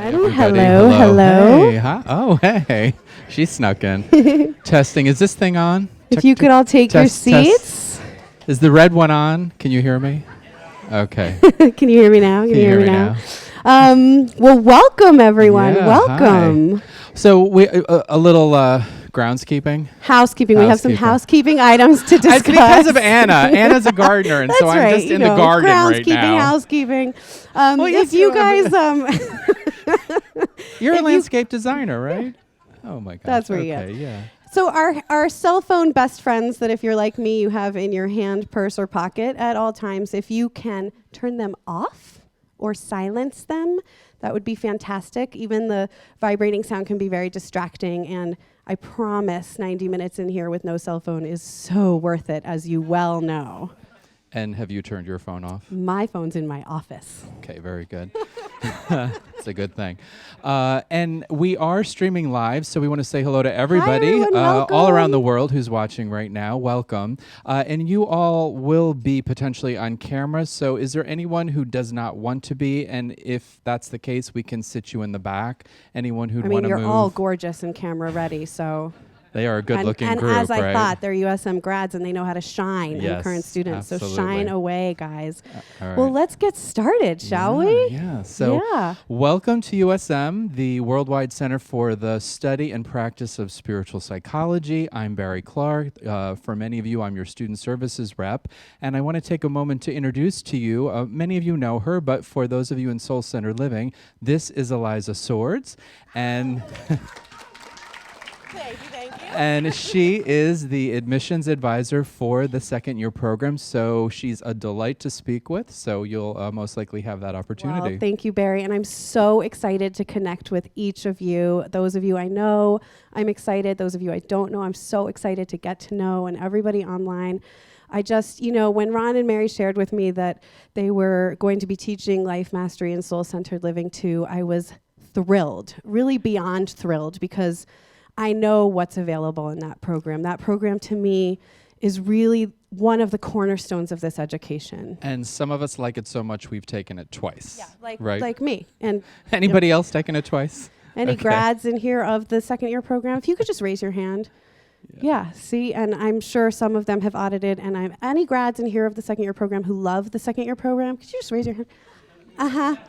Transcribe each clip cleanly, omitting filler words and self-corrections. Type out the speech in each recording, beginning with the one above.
everyone. Everybody, Hello. Hey, hi. Oh, hey. She snuck in. Testing. Is this thing on? If you could all take your test, test. seats. Is the red one on? Can you hear me? Okay. Can you hear me now? Can you hear me now? Well, welcome, everyone. Yeah, welcome. hi. So we a little groundskeeping. Housekeeping. We have some housekeeping items to discuss. It's because of Anna. Anna's a gardener, and so I'm just in the garden right now. Housekeeping. Yes, if you guys, you're a landscape designer, right? Oh my gosh. That's where you okay, yeah. So our cell phone best friends that if you're like me, you have in your hand, purse, or pocket at all times, if you can turn them off or silence them, that would be fantastic. Even the vibrating sound can be very distracting, and I promise 90 minutes in here with no cell phone is so worth it, as you well know. And have you turned your phone off? My phone's in my office. Okay, very good. It's a good thing. And we are streaming live, so we want to say hello to everybody everyone, all around the welcome. world who's watching right now. Welcome. And you all will be potentially on camera, so is there anyone who does not want to be? And if that's the case, we can sit you in the back. Anyone who'd want to move? You're all gorgeous and camera ready, so... They are a good-looking and group, as I right? thought, they're USM grads and they know how to shine Yes, and current students. absolutely. So shine away, guys. All right. Well, let's get started, shall we? Yeah. So Yeah. welcome to USM, the Worldwide Center for the Study and Practice of Spiritual Psychology. I'm Barry Clark. For many of you, I'm your student services rep. And I want to take a moment to introduce to you, many of you know her, but for those of you in Soul Centered Living, this is Eliza Swords. And... Thank you. And she is the admissions advisor for the second year program, so she's a delight to speak with, so you'll most likely have that opportunity. Well, thank you, Barry, and I'm so excited to connect with each of you. Those of you I know, I'm excited. Those of you I don't know, I'm so excited to get to know, and everybody online. I just, when Ron and Mary shared with me that they were going to be teaching Life Mastery and Soul-Centered Living too, I was thrilled, really beyond thrilled, because I know what's available in that program. That program, to me, is really one of the cornerstones of this education. And some of us like it so much we've taken it twice. Yeah, right? like me. And anybody else taken it twice? Any grads in here of the second year program? If you could just raise your hand. Yeah, see, and I'm sure some of them have audited. And any grads in here of the second year program who love the second year program? Could you just raise your hand?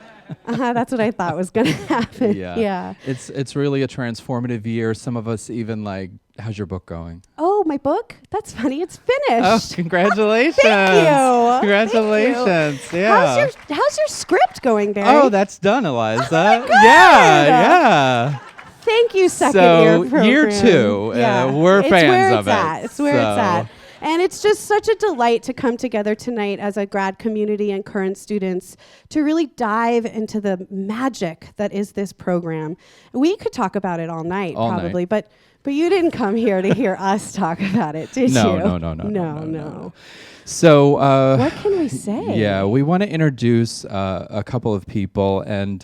That's what I thought was going to happen. Yeah. It's really a transformative year. Some of us even like, how's your book going? Oh, my book? That's funny. It's finished. Oh, congratulations. Thank you. Congratulations. Thank you. Yeah. How's your script going, Barry? Oh, that's done, Eliza. Oh my God. Yeah. Thank you, second year program. Year two, we're fans of it. It's where it's at. And it's just such a delight to come together tonight as a grad community and current students to really dive into the magic that is this program. We could talk about it all night, probably, but you didn't come here to hear us talk about it, did you? No. So what can we say? Yeah, we want to introduce a couple of people, and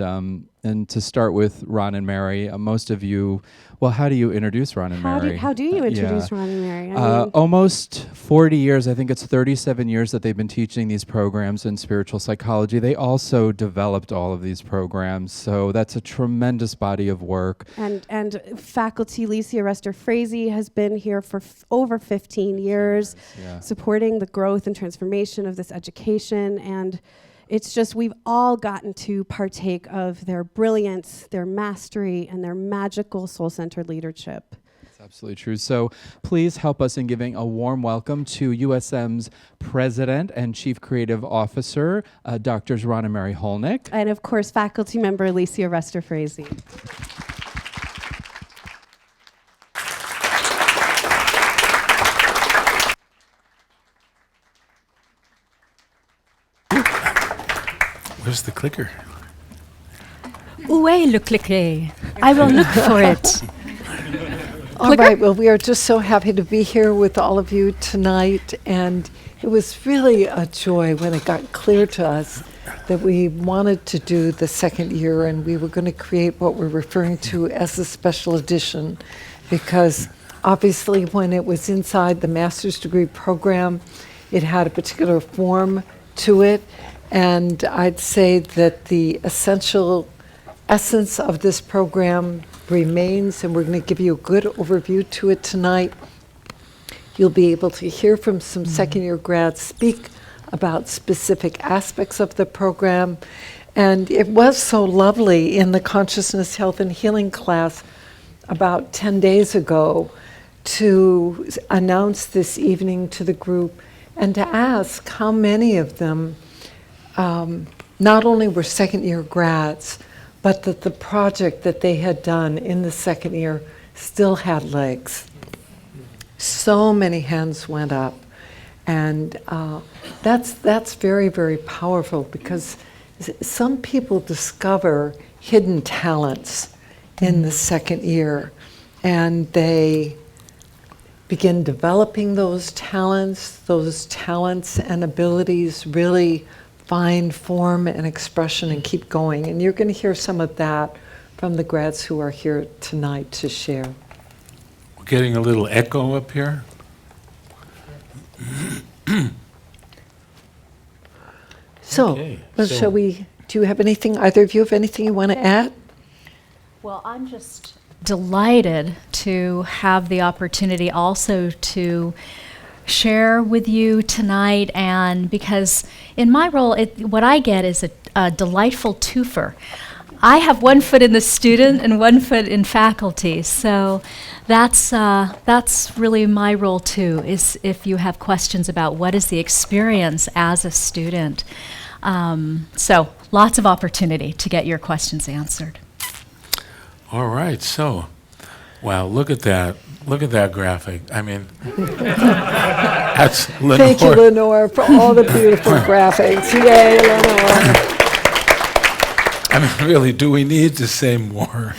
to start with Ron and Mary. Most of you, well, how do you introduce Ron and Mary? How do you introduce Ron and Mary? Almost 40 years, I think it's 37 years that they've been teaching these programs in spiritual psychology. They also developed all of these programs, so that's a tremendous body of work. And faculty Licia Rester Frazee has been here for over 15 years, supporting the growth and transformation of this education, and it's just we've all gotten to partake of their brilliance, their mastery, and their magical soul-centered leadership. That's absolutely true. So please help us in giving a warm welcome to USM's President and Chief Creative Officer, Drs. Ron and Mary Holnick. And of course, faculty member Licia Rester Frazee. Where's the clicker? Où est le cliquet? I will look for it. All right, well, we are just so happy to be here with all of you tonight, and it was really a joy when it got clear to us that we wanted to do the second year, and we were going to create what we're referring to as a special edition, because obviously when it was inside the master's degree program, it had a particular form to it, and I'd say that the essential essence of this program remains, and we're going to give you a good overview to it tonight. You'll be able to hear from some second-year grads speak about specific aspects of the program. And it was so lovely in the Consciousness, Health, and Healing class about 10 days ago to announce this evening to the group and to ask how many of them not only were second-year grads, but that the project that they had done in the second year still had legs. So many hands went up. And that's very, very powerful, because some people discover hidden talents in the second year, and they begin developing those talents and abilities really find form and expression and keep going. And you're going to hear some of that from the grads who are here tonight to share. We're getting a little echo up here. So, Okay, well, so- shall we, do you have anything, either of you have anything you want to add? Well, I'm just delighted to have the opportunity also to share with you tonight, and because in my role, what I get is a delightful twofer. I have one foot in the student and one foot in faculty, so that's really my role too, is if you have questions about what is the experience as a student. So lots of opportunity to get your questions answered. All right, so, wow, look at that. Look at that graphic. I mean, that's Lenore. Thank you, Lenore, for all the beautiful graphics. Yay, Lenore. I mean, really, do we need to say more?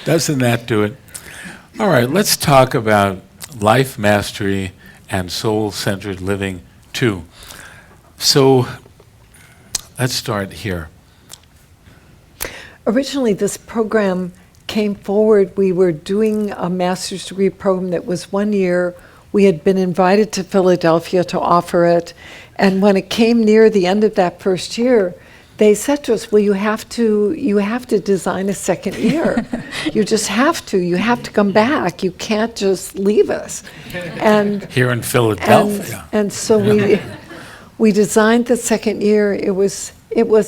Doesn't that do it? All right, let's talk about life mastery and soul-centered living too. So let's start here. Originally, this program came forward. We were doing a master's degree program that was 1 year. We had been invited to Philadelphia to offer it. And when it came near the end of that first year, they said to us, well, you have to design a second year. You just have to. You have to come back. You can't just leave us. And Here in Philadelphia. and so we designed the second year. It was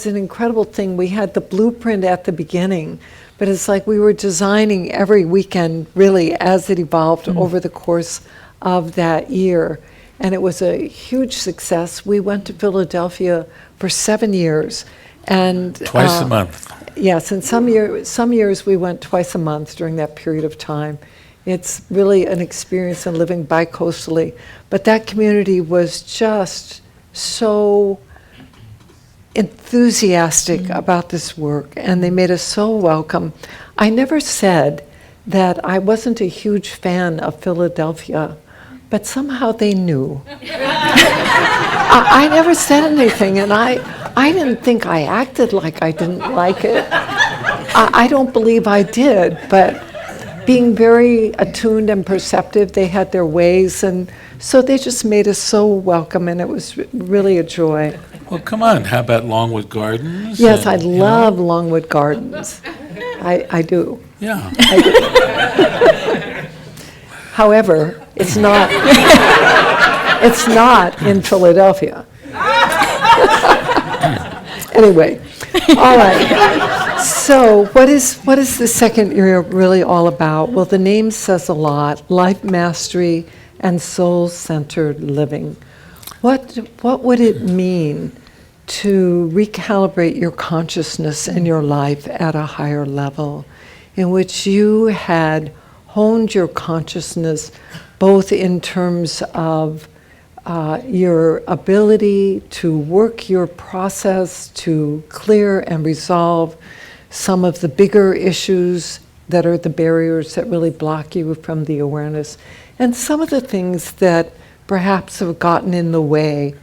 an incredible thing. We had the blueprint at the beginning, but it's like we were designing every weekend, really, as it evolved over the course of that year. And it was a huge success. We went to Philadelphia for 7 years. And Twice a month. yes, and some years we went twice a month during that period of time. It's really an experience in living bi-coastally. But that community was just so enthusiastic about this work, and they made us so welcome. I never said that I wasn't a huge fan of Philadelphia, but somehow they knew. I never said anything, and I didn't think I acted like I didn't like it. I don't believe I did, but being very attuned and perceptive, they had their ways, and so they just made us so welcome, and it was really a joy. Well, come on. How about Longwood Gardens? Yes, I And, you know, love Longwood Gardens. I do. Yeah. However, it's not in Philadelphia. Anyway, all right. So what is the second year really all about? Well, the name says a lot: life mastery and soul-centered living. What would it mean to recalibrate your consciousness and your life at a higher level, in which you had honed your consciousness both in terms of your ability to work your process to clear and resolve some of the bigger issues that are the barriers that really block you from the awareness, and some of the things that perhaps have gotten in the way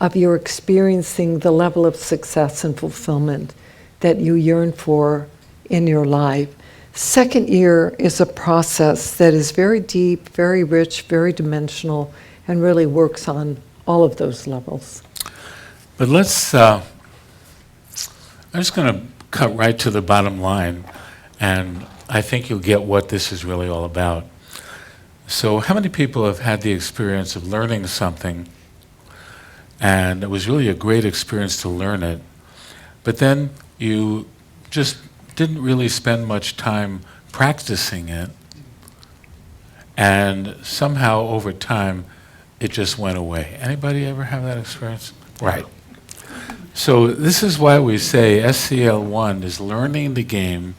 of your experiencing the level of success and fulfillment that you yearn for in your life. Second year is a process that is very deep, very rich, very dimensional, and really works on all of those levels. But let's I'm just going to cut right to the bottom line, and I think you'll get what this is really all about. So how many people have had the experience of learning something, and it was really a great experience to learn it, but then you just didn't really spend much time practicing it, and somehow over time it just went away? Anybody ever have that experience? Right. So this is why we say SCL1 is learning the game,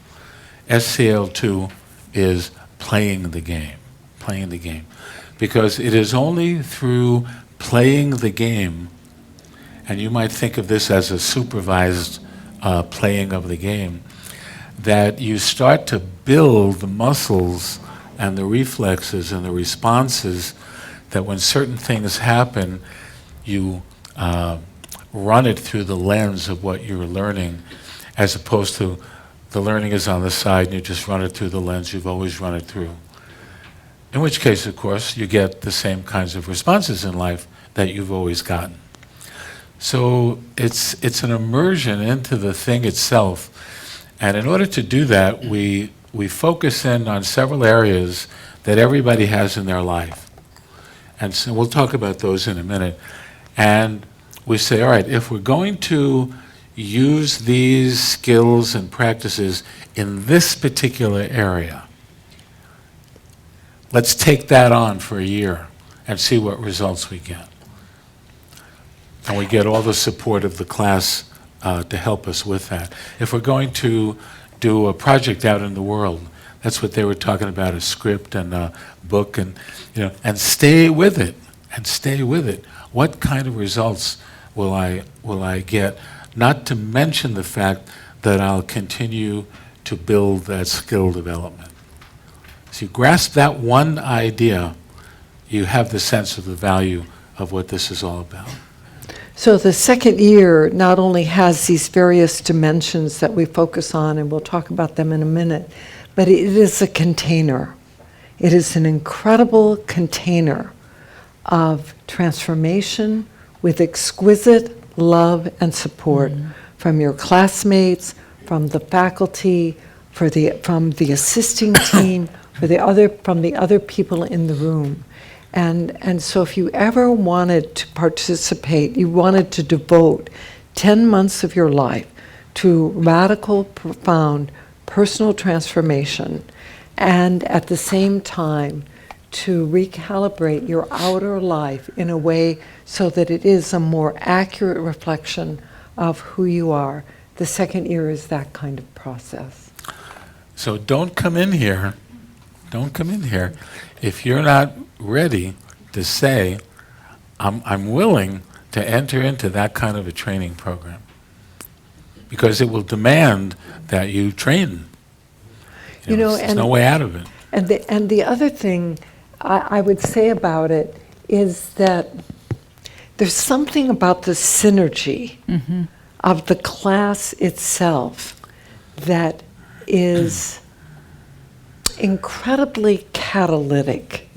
SCL2 is playing the game. Playing the game. Because it is only through playing the game, and you might think of this as a supervised playing of the game, that you start to build the muscles and the reflexes and the responses that when certain things happen, you run it through the lens of what you're learning, as opposed to the learning is on the side and you just run it through the lens you've always run it through. In which case, of course, you get the same kinds of responses in life that you've always gotten. So it's an immersion into the thing itself. And in order to do that, we focus in on several areas that everybody has in their life. And so we'll talk about those in a minute. And we say, all right, if we're going to use these skills and practices in this particular area, let's take that on for a year and see what results we get. And we get all the support of the class to help us with that. If we're going to do a project out in the world, that's what they were talking about, a script and a book, and and stay with it, and stay with it. What kind of results will I get? Not to mention the fact that I'll continue to build that skill development. So you grasp that one idea, you have the sense of the value of what this is all about. So the second year not only has these various dimensions that we focus on, and we'll talk about them in a minute, but it is a container. It is an incredible container of transformation with exquisite love and support from your classmates, from the faculty, from the assisting team, from the other people in the room. And so if you ever wanted to participate, you wanted to devote 10 months of your life to radical, profound personal transformation, and at the same time to recalibrate your outer life in a way so that it is a more accurate reflection of who you are, the second year is that kind of process. So don't come in here if you're not ready to say, I'm willing to enter into that kind of a training program. Because it will demand that you train. There's no way out of it. And the other thing I would say about it is that there's something about the synergy of the class itself that is incredibly catalytic.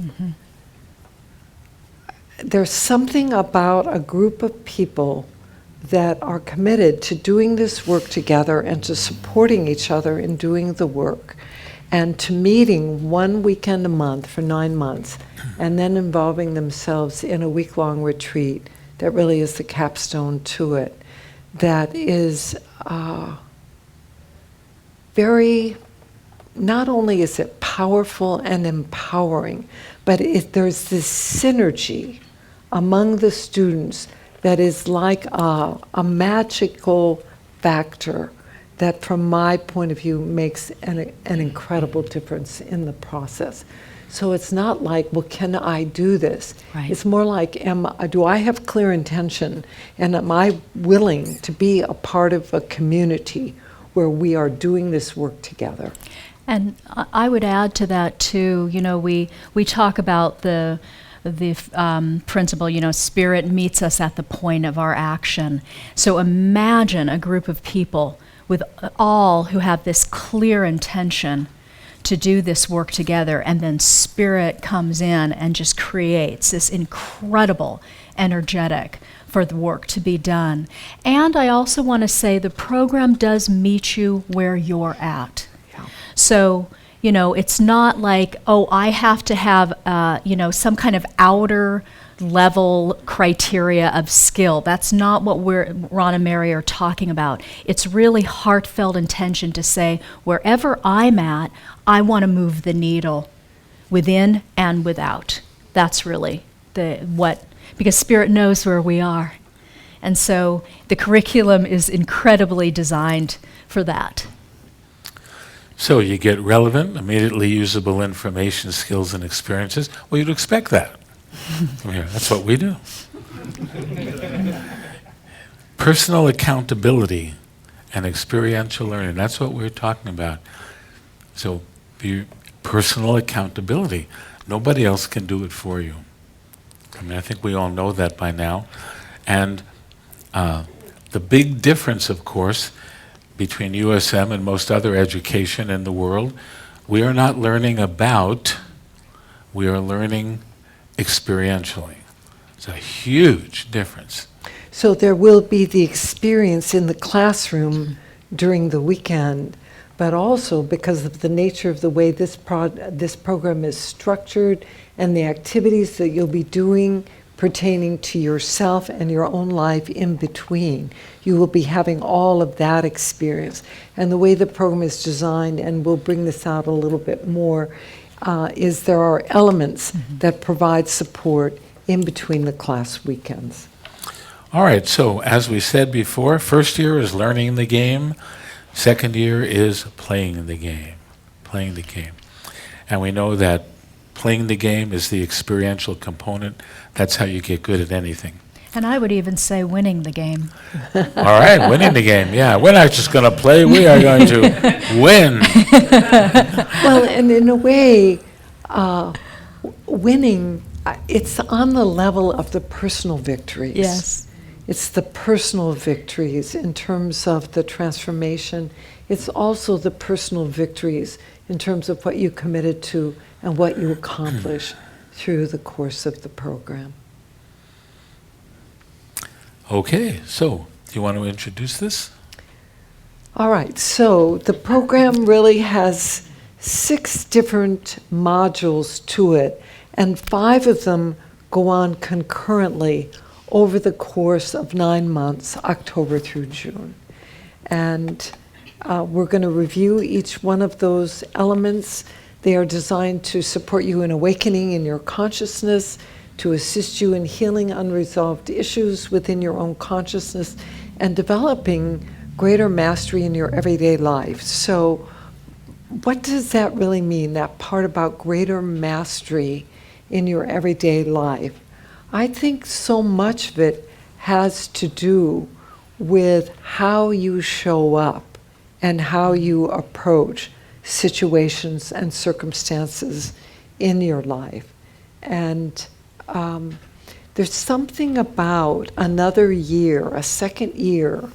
There's something about a group of people that are committed to doing this work together and to supporting each other in doing the work, and to meeting one weekend a month for 9 months, and then involving themselves in a week-long retreat that really is the capstone to it, that is very, not only is it powerful and empowering, but there's this synergy among the students that is like a magical factor that, from my point of view, makes an incredible difference in the process. So it's not like, well, can I do this? Right. It's more like, do I have clear intention, and am I willing to be a part of a community where we are doing this work together? And I would add to that too. We talk about the principle, spirit meets us at the point of our action. So imagine a group of people with all who have this clear intention to do this work together, and then Spirit comes in and just creates this incredible energetic for the work to be done. And I also want to say the program does meet you where you're at. So, you know, it's not like, oh, I have to have, some kind of outer level criteria of skill. That's not what Ron and Mary are talking about. It's really heartfelt intention to say, wherever I'm at, I want to move the needle within and without. That's really because Spirit knows where we are. And so the curriculum is incredibly designed for that. So you get relevant, immediately usable information, skills, and experiences. Well, you'd expect that from here. That's what we do. Personal accountability and experiential learning. That's what we're talking about. So personal accountability. Nobody else can do it for you. I mean, I think we all know that by now. And the big difference, of course, between USM and most other education in the world, we are not learning about, we are learning experientially. It's a huge difference. So there will be the experience in the classroom during the weekend, but also because of the nature of the way this program is structured and the activities that you'll be doing pertaining to yourself and your own life in between. You will be having all of that experience. And the way the program is designed, and we'll bring this out a little bit more, is there are elements that provide support in between the class weekends. All right, so as we said before, first year is learning the game, second year is playing the game. And we know that playing the game is the experiential component. That's how you get good at anything. And I would even say winning the game. All right, winning the game. Yeah, we're not just going to play, we are going to win. Well, and in a way, winning, it's on the level of the personal victories. Yes. It's the personal victories in terms of the transformation. It's also the personal victories in terms of what you committed to and what you accomplish through the course of the program. Okay, so do you want to introduce this? All right, so the program really has 6 different modules to it, and 5 of them go on concurrently over the course of 9 months, October through June. And we're going to review each one of those elements. They are designed to support you in awakening in your consciousness, to assist you in healing unresolved issues within your own consciousness, and developing greater mastery in your everyday life. So what does that really mean, that part about greater mastery in your everyday life? I think so much of it has to do with how you show up and how you approach situations and circumstances in your life. And there's something about another year, a second year.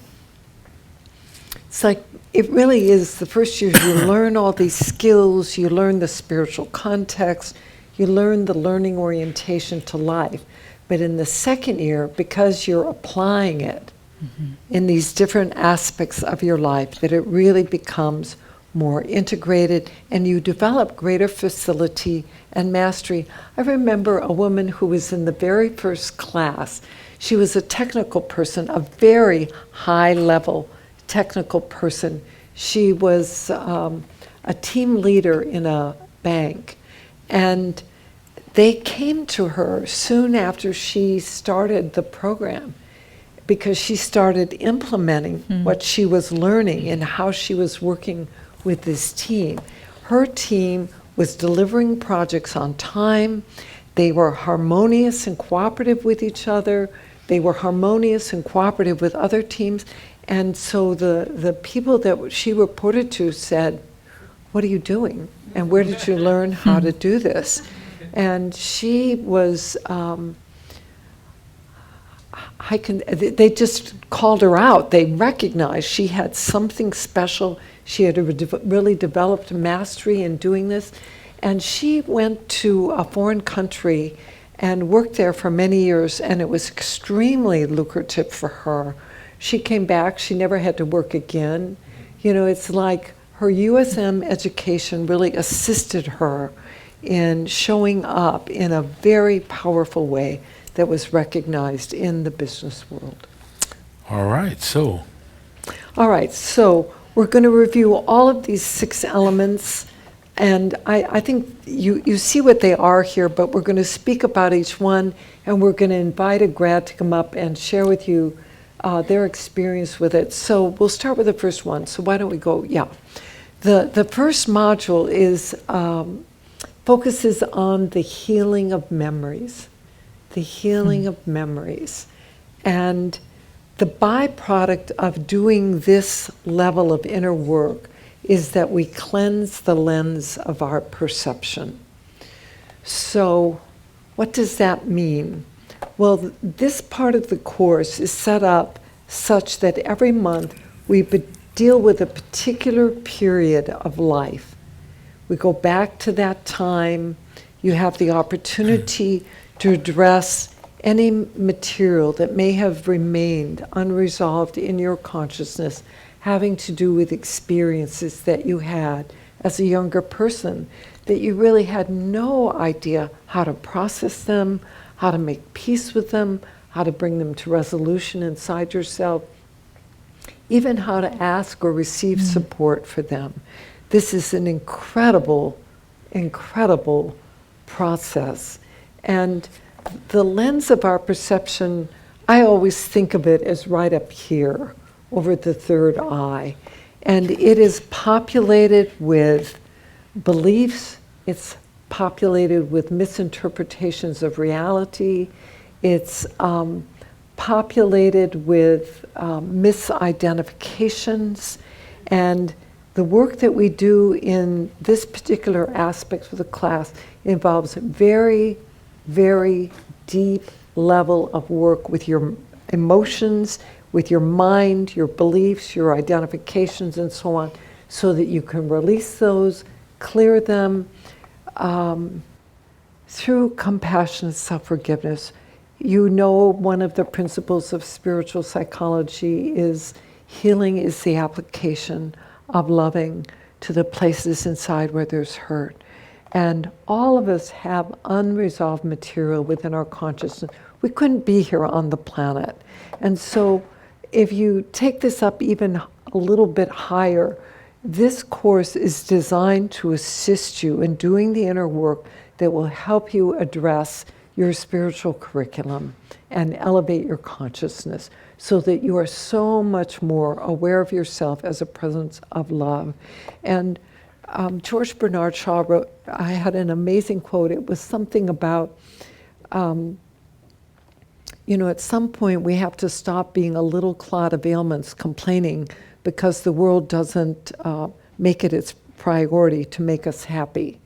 It's like, it really is the first year you learn all these skills, you learn the spiritual context, you learn the learning orientation to life. But in the second year, because you're applying it in these different aspects of your life, that it really becomes more integrated, and you develop greater facility and mastery. I remember a woman who was in the very first class. She was a technical person, a very high-level technical person. She was a team leader in a bank, and they came to her soon after she started the program because she started implementing what she was learning and how she was working with this team. Her team was delivering projects on time. They were harmonious and cooperative with each other. They were harmonious and cooperative with other teams. And so the people that she reported to said, "What are you doing? And where did you learn how to do this?" And she was, they just called her out. They recognized she had something special. She had really developed mastery in doing this. And she went to a foreign country and worked there for many years, and it was extremely lucrative for her. She came back, she never had to work again. You know, it's like her USM education really assisted her in showing up in a very powerful way that was recognized in the business world. All right, so All right, so we're going to review all of these 6 elements, and I think you see what they are here, but we're going to speak about each one, and we're going to invite a grad to come up and share with you their experience with it. So we'll start with the first one. So why don't we go, yeah. The first module is focuses on the healing of memories, the healing of memories. And the byproduct of doing this level of inner work is that we cleanse the lens of our perception. So what does that mean? Well, this part of the course is set up such that every month we deal with a particular period of life. We go back to that time. You have the opportunity to address any material that may have remained unresolved in your consciousness having to do with experiences that you had as a younger person that you really had no idea how to process them, how to make peace with them, how to bring them to resolution inside yourself, even how to ask or receive support for them. This is an incredible, incredible process. And the lens of our perception, I always think of it as right up here, over the third eye. And it is populated with beliefs, it's populated with misinterpretations of reality, it's populated with misidentifications, and the work that we do in this particular aspect of the class involves very, very deep level of work with your emotions, with your mind, your beliefs, your identifications, and so on, so that you can release those, clear them through compassionate self-forgiveness. You know, one of the principles of spiritual psychology is healing is the application of loving to the places inside where there's hurt. And all of us have unresolved material within our consciousness. We couldn't be here on the planet. And so if you take this up even a little bit higher, this course is designed to assist you in doing the inner work that will help you address your spiritual curriculum and elevate your consciousness so that you are so much more aware of yourself as a presence of love. And George Bernard Shaw wrote, I had an amazing quote. It was something about, you know, at some point we have to stop being a little clot of ailments complaining because the world doesn't make it its priority to make us happy.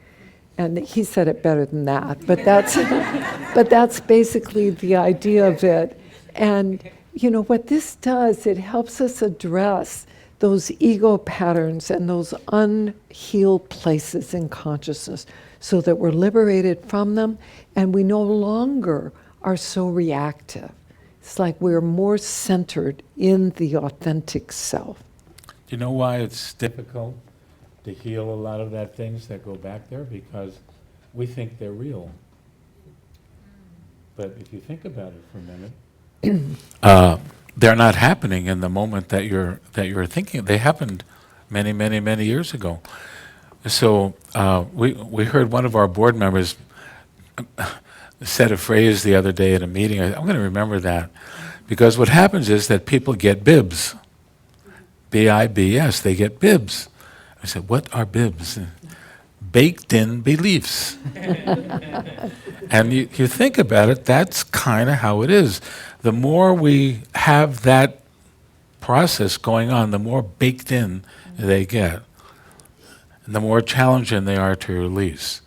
And he said it better than that, but that's basically the idea of it. And you know what this does, it helps us address those ego patterns and those unhealed places in consciousness so that we're liberated from them and we no longer are so reactive. It's like we're more centered in the authentic self. do you know why it's difficult to heal a lot of that things that go back there? Because we think they're real. But if you think about it for a minute, they're not happening in the moment that you're thinking. They happened many, many, many years ago. So we heard one of our board members said a phrase the other day at a meeting. I'm going to remember that, because what happens is that people get bibs, B-I-B-S. They get bibs. I said, what are bibs? Baked-in beliefs. And you think about it, that's kind of how it is. The more we have that process going on, the more baked in they get, and the more challenging they are to release.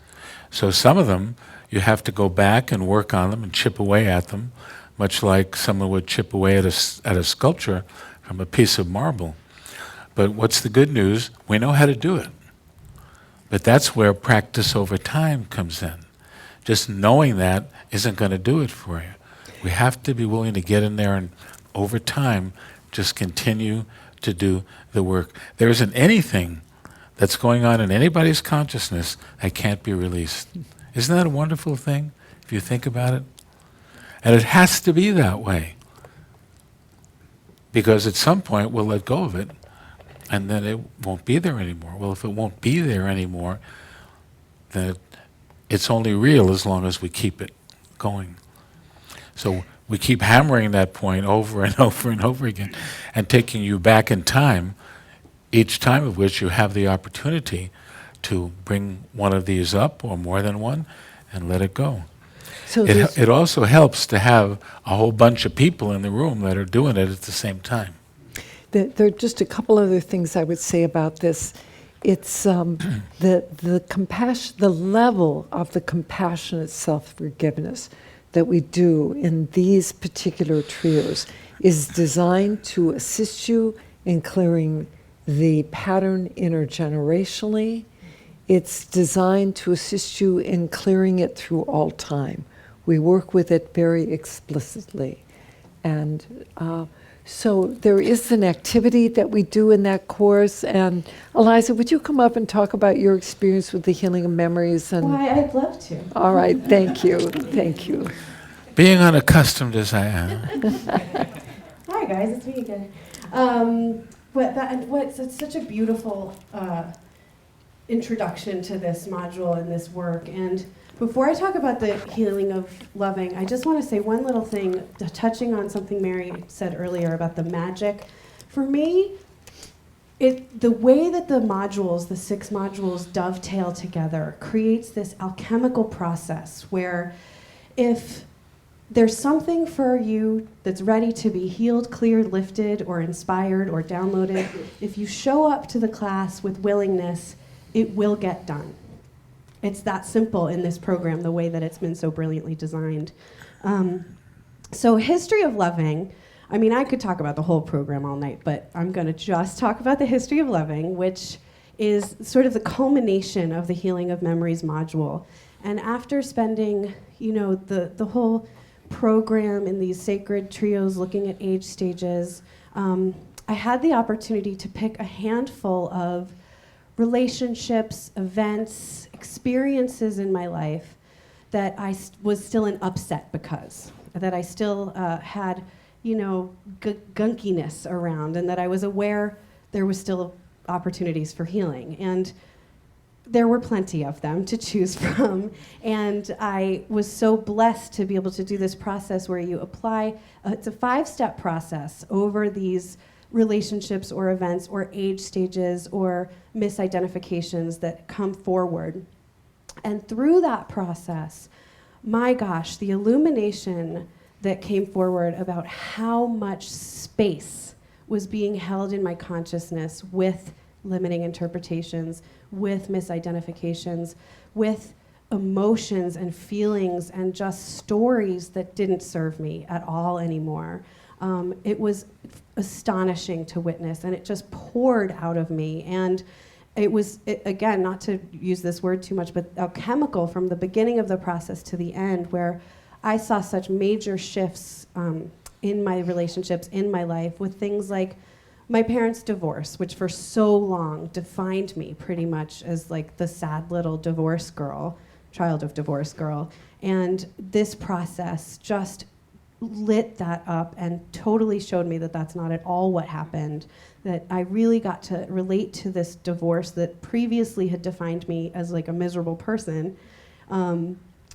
So some of them, you have to go back and work on them and chip away at them, much like someone would chip away at a sculpture from a piece of marble. But what's the good news? We know how to do it. But that's where practice over time comes in. Just knowing that isn't going to do it for you. We have to be willing to get in there and over time just continue to do the work. There isn't anything that's going on in anybody's consciousness that can't be released. Isn't that a wonderful thing if you think about it? And it has to be that way. Because at some point we'll let go of it and then it won't be there anymore. Well, if it won't be there anymore, then it's only real as long as we keep it going. So we keep hammering that point over and over and over again and taking you back in time, each time of which you have the opportunity to bring one of these up or more than one and let it go. So It also helps to have a whole bunch of people in the room that are doing it at the same time. there are just a couple other things I would say about this. It's the compassion, the level of the compassionate self-forgiveness that we do in these particular trios is designed to assist you in clearing the pattern intergenerationally. It's designed to assist you in clearing it through all time. We work with it very explicitly. And so there is an activity that we do in that course. And Eliza, would you come up and talk about your experience with the healing of memories? And Why, I'd love to. all right, thank you, thank you. Being unaccustomed as I am, Hi guys, it's me again. It's such a beautiful introduction to this module and this work. And before I talk about the healing of loving, I just want to say one little thing, touching on something Mary said earlier about the magic. For me, the way that the modules, the 6 modules, dovetail together creates this alchemical process where if there's something for you that's ready to be healed, cleared, lifted, or inspired, or downloaded, if you show up to the class with willingness, it will get done. It's that simple in this program, the way that it's been so brilliantly designed. So history of loving, I mean, I could talk about the whole program all night, but I'm going to just talk about the history of loving, which is sort of the culmination of the healing of memories module. And after spending, the whole program in these sacred trios looking at age stages, I had the opportunity to pick a handful of relationships, events, experiences in my life that I was still in upset because, that I still had, gunkiness around, and that I was aware there was still opportunities for healing. And there were plenty of them to choose from. And I was so blessed to be able to do this process where you apply, it's a 5-step process over these relationships or events or age stages or misidentifications that come forward. And through that process, my gosh, the illumination that came forward about how much space was being held in my consciousness with limiting interpretations, with misidentifications, with emotions and feelings and just stories that didn't serve me at all anymore. It was astonishing to witness, and it just poured out of me. And it was, again, not to use this word too much, but alchemical from the beginning of the process to the end, where I saw such major shifts in my relationships, in my life, with things like my parents' divorce, which for so long defined me pretty much as like the sad little divorce girl, child of divorce girl. And this process just lit that up and totally showed me that that's not at all what happened, that I really got to relate to this divorce that previously had defined me as like a miserable person,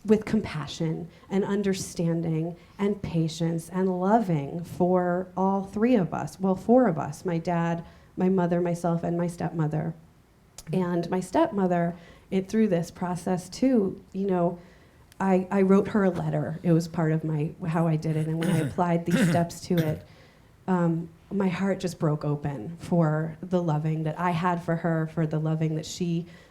with compassion and understanding and patience and loving for all 3 of us, well, 4 of us, my dad, my mother, myself, and my stepmother. And my stepmother, through this process too, I wrote her a letter. It was part of how I did it. And when I applied these steps to it, my heart just broke open for the loving that I had for her, for the loving that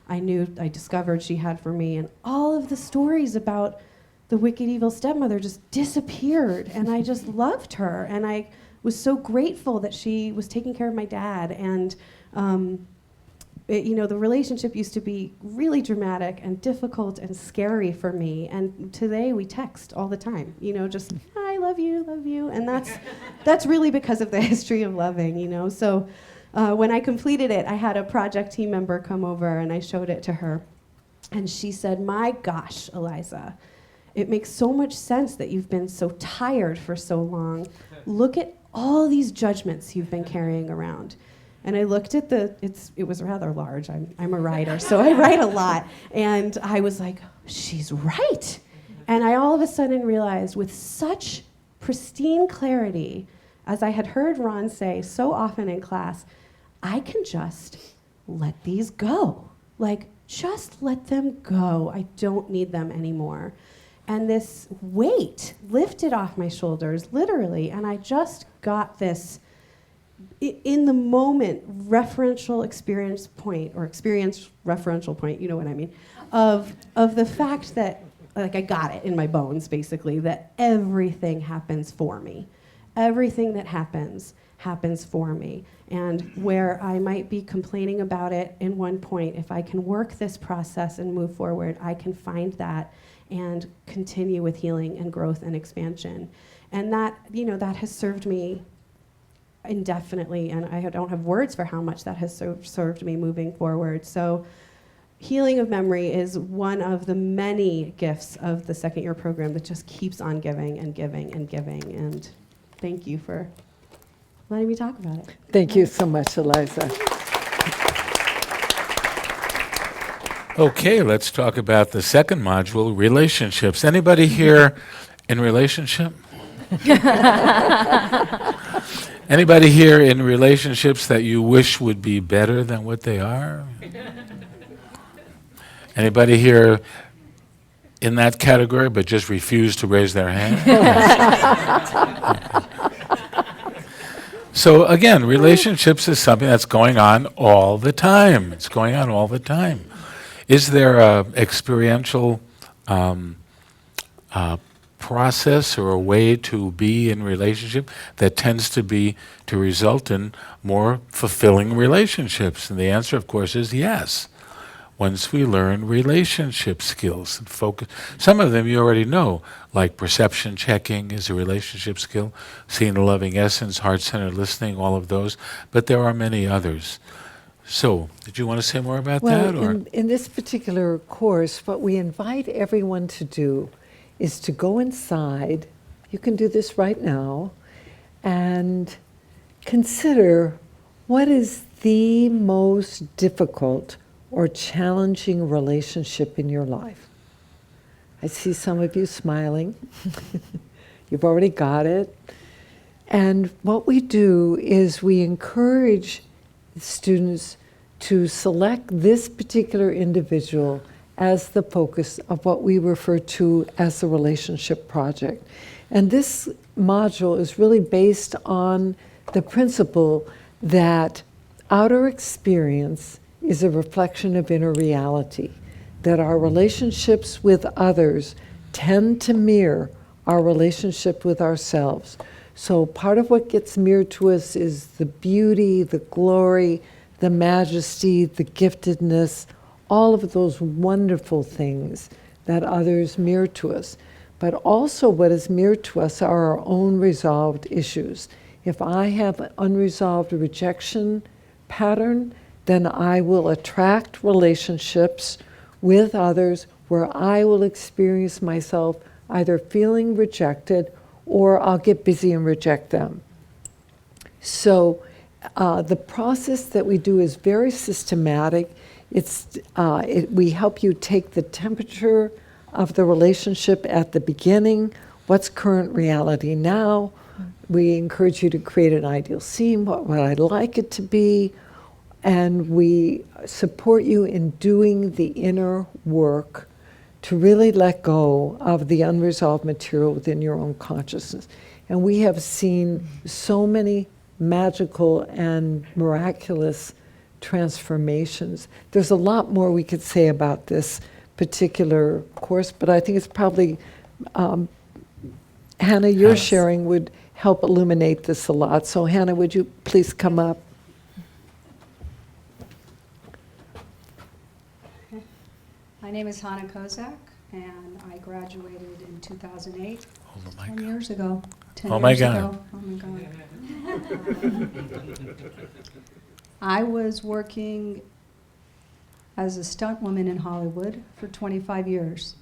I discovered she had for me. And all of the stories about the wicked, evil stepmother just disappeared. And I just loved her. And I was so grateful that she was taking care of my dad. And the relationship used to be really dramatic and difficult and scary for me. And today we text all the time, just, I love you. And that's really because of the history of loving, So when I completed it, I had a project team member come over and I showed it to her. And she said, my gosh, Eliza, it makes so much sense that you've been so tired for so long. Look at all these judgments you've been carrying around. And I looked at it was rather large. I'm a writer, so I write a lot. And I was like, she's right. And I all of a sudden realized with such pristine clarity, as I had heard Ron say so often in class, I can just let these go. Like, just let them go. I don't need them anymore. And this weight lifted off my shoulders, literally, and I just got this, in the moment, referential experience point, or experience referential point, you know what I mean, of the fact that, like, I got it in my bones, basically, that everything happens for me. Everything that happens for me. And where I might be complaining about it in one point, if I can work this process and move forward, I can find that and continue with healing and growth and expansion. And that, that has served me indefinitely, and I don't have words for how much that has served me moving forward. So healing of memory is one of the many gifts of the second year program that just keeps on giving and giving and giving. And thank you for letting me talk about it. Thank you so much, Eliza. Okay, let's talk about the second module, relationships. Anybody here in relationship? Anybody here in relationships that you wish would be better than what they are? Anybody here in that category but just refuse to raise their hand? So again, relationships is something that's going on all the time. It's going on all the time. Is there a experiential process or a way to be in relationship that tends to result in more fulfilling relationships? And the answer, of course, is yes. Once we learn relationship skills and focus, some of them you already know, like perception checking is a relationship skill, seeing the loving essence, heart-centered listening, all of those, but there are many others. So, did you want to say more about that? Or? In this particular course, what we invite everyone to do is to go inside, you can do this right now, and consider what is the most difficult or challenging relationship in your life. I see some of you smiling. You've already got it. And what we do is we encourage students to select this particular individual as the focus of what we refer to as the relationship project. And this module is really based on the principle that outer experience is a reflection of inner reality, that our relationships with others tend to mirror our relationship with ourselves. So part of what gets mirrored to us is the beauty, the glory, the majesty, the giftedness, all of those wonderful things that others mirror to us. But also what is mirrored to us are our own resolved issues. If I have an unresolved rejection pattern, then I will attract relationships with others where I will experience myself either feeling rejected or I'll get busy and reject them. So the process that we do is very systematic. We help you take the temperature of the relationship at the beginning, what's current reality now. We encourage you to create an ideal scene, what would I like it to be, and we support you in doing the inner work to really let go of the unresolved material within your own consciousness. And we have seen so many magical and miraculous transformations. There's a lot more we could say about this particular course, but I think it's probably Hannah, your Hannah. sharing would help illuminate this a lot. So Hannah, would you please come up? My name is Hannah Kozak, and I graduated in 2008, Hold the 10 mic. years ago. 10 Oh my years God. ago. Oh my God. I was working as a stunt woman in Hollywood for 25 years.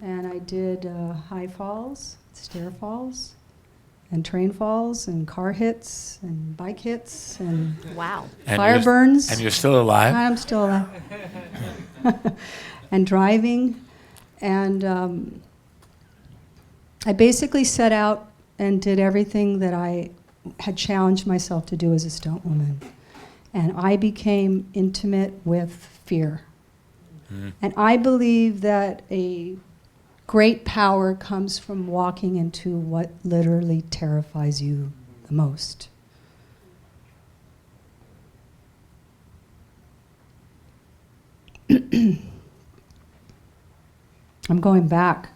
And I did high falls, stair falls, and train falls, and car hits, and bike hits, and Wow. And fire you're- burns. And you're still alive? I'm still alive. And driving. And I basically set out and did everything that I had challenged myself to do as a stunt woman. And I became intimate with fear. Mhm. And I believe that a great power comes from walking into what literally terrifies you the most. I'm going back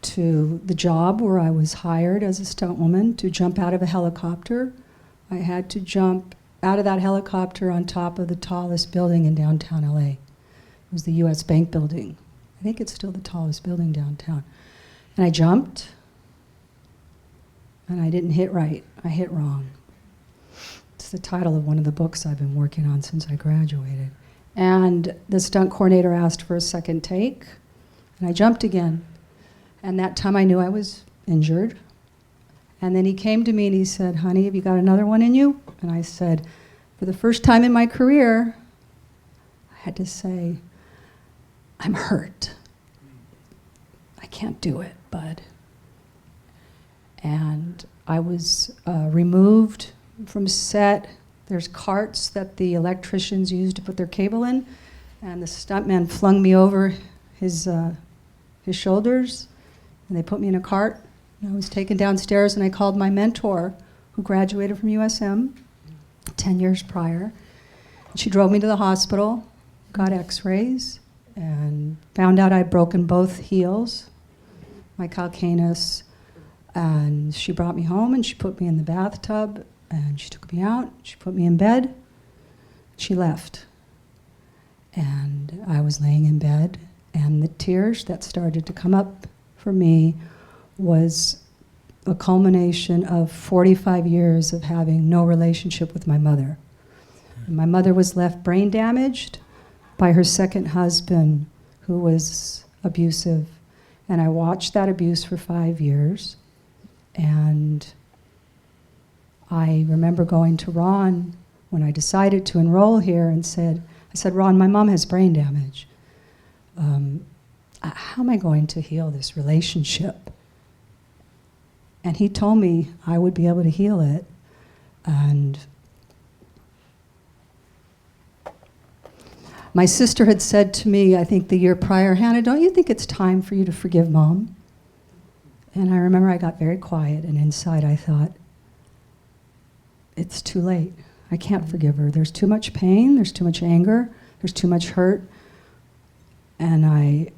to the job where I was hired as a stunt woman to jump out of a helicopter. I had to jump out of that helicopter on top of the tallest building in downtown LA. It was the US Bank building. I think it's still the tallest building downtown. And I jumped, and I didn't hit right. I hit wrong. It's the title of one of the books I've been working on since I graduated. And the stunt coordinator asked for a second take, and I jumped again. And that time I knew I was injured. And then he came to me and he said, "Honey, have you got another one in you?" And I said, for the first time in my career, I had to say, "I'm hurt. I can't do it, bud." And I was removed from set. There's carts that the electricians use to put their cable in, and the stuntman flung me over his shoulders, and they put me in a cart. And I was taken downstairs, and I called my mentor, who graduated from USM 10 years prior. And she drove me to the hospital, got x-rays, and found out I'd broken both heels, my calcaneus. And she brought me home, and she put me in the bathtub, and she took me out, she put me in bed, she left. And I was laying in bed, and the tears that started to come up for me was a culmination of 45 years of having no relationship with my mother. And my mother was left brain damaged by her second husband, who was abusive. And I watched that abuse for 5 years. And I remember going to Ron when I decided to enroll here and I said, "Ron, my mom has brain damage. How am I going to heal this relationship?" And he told me I would be able to heal it. And my sister had said to me, I think the year prior, "Hannah, don't you think it's time for you to forgive Mom?" And I remember I got very quiet, and inside I thought, it's too late. I can't forgive her. There's too much pain, there's too much anger, there's too much hurt. And I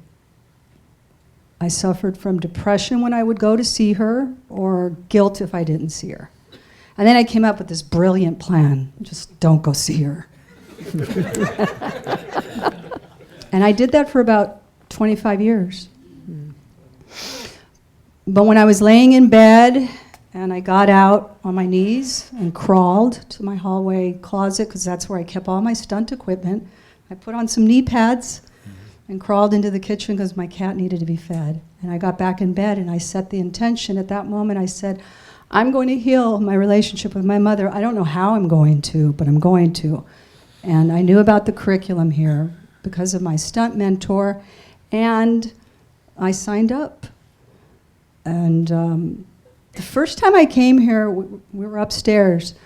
suffered from depression when I would go to see her, or guilt if I didn't see her. And then I came up with this brilliant plan: just don't go see her. And I did that for about 25 years. But when I was laying in bed and I got out on my knees and crawled to my hallway closet, because that's where I kept all my stunt equipment, I put on some knee pads and crawled into the kitchen because my cat needed to be fed. And I got back in bed and I set the intention. At that moment I said, I'm going to heal my relationship with my mother. I don't know how I'm going to, but I'm going to. And I knew about the curriculum here because of my stunt mentor, and I signed up. And the first time I came here, we were upstairs.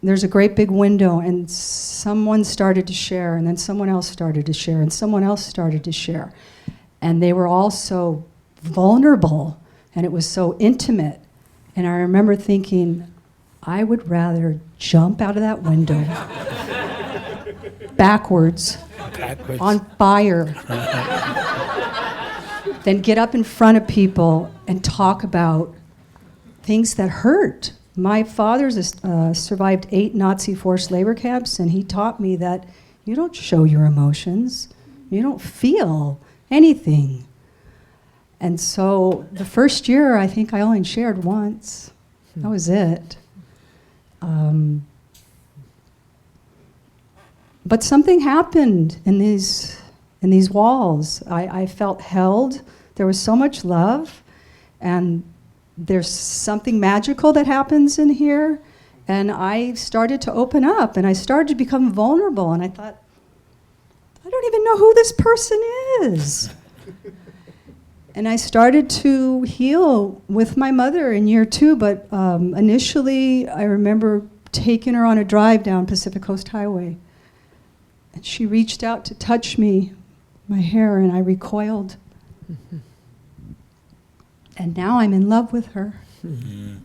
There's a great big window, and someone started to share, and then someone else started to share, and someone else started to share. And they were all so vulnerable, and it was so intimate. And I remember thinking, I would rather jump out of that window backwards on fire than get up in front of people and talk about things that hurt. My father's survived 8 Nazi forced labor camps, and he taught me that you don't show your emotions. You don't feel anything. And so the first year, I think I only shared once. That was it. But something happened in these walls. I felt held. There was so much love, and there's something magical that happens in here. And I started to open up, and I started to become vulnerable. And I thought, I don't even know who this person is. And I started to heal with my mother in year 2, but initially I remember taking her on a drive down Pacific Coast Highway. And she reached out to touch me, my hair, and I recoiled. Mm-hmm. And now I'm in love with her. Mm-hmm.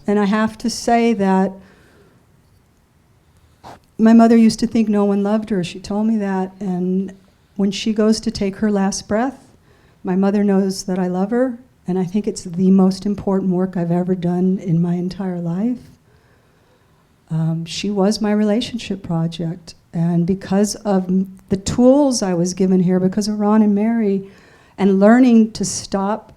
And I have to say that my mother used to think no one loved her. She told me that. And when she goes to take her last breath, my mother knows that I love her. And I think it's the most important work I've ever done in my entire life. She was my relationship project. And because of the tools I was given here, because of Ron and Mary, and learning to stop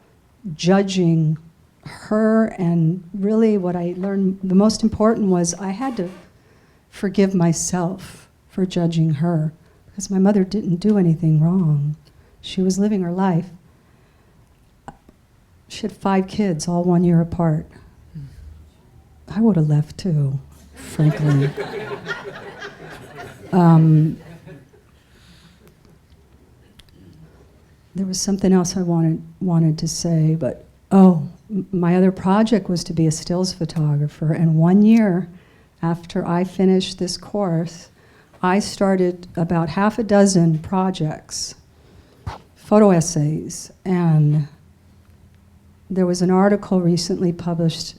judging her, and really what I learned, the most important was I had to forgive myself for judging her, because my mother didn't do anything wrong. She was living her life. She had 5 kids, all 1 year apart. I would have left too, frankly. There was something else I wanted to say, but my other project was to be a stills photographer. And 1 year after I finished this course, I started about 6 projects, photo essays, and there was an article recently published,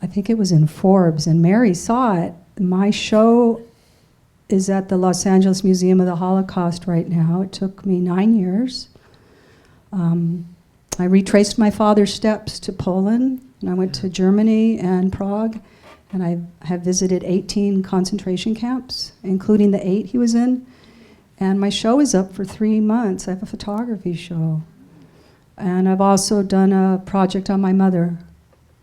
I think it was in Forbes, and Mary saw it. My show is at the Los Angeles Museum of the Holocaust right now. It took me 9 years. I retraced my father's steps to Poland, and I went to Germany and Prague, and I have visited 18 concentration camps, including the 8 he was in. And my show is up for 3 months. I have a photography show. And I've also done a project on my mother.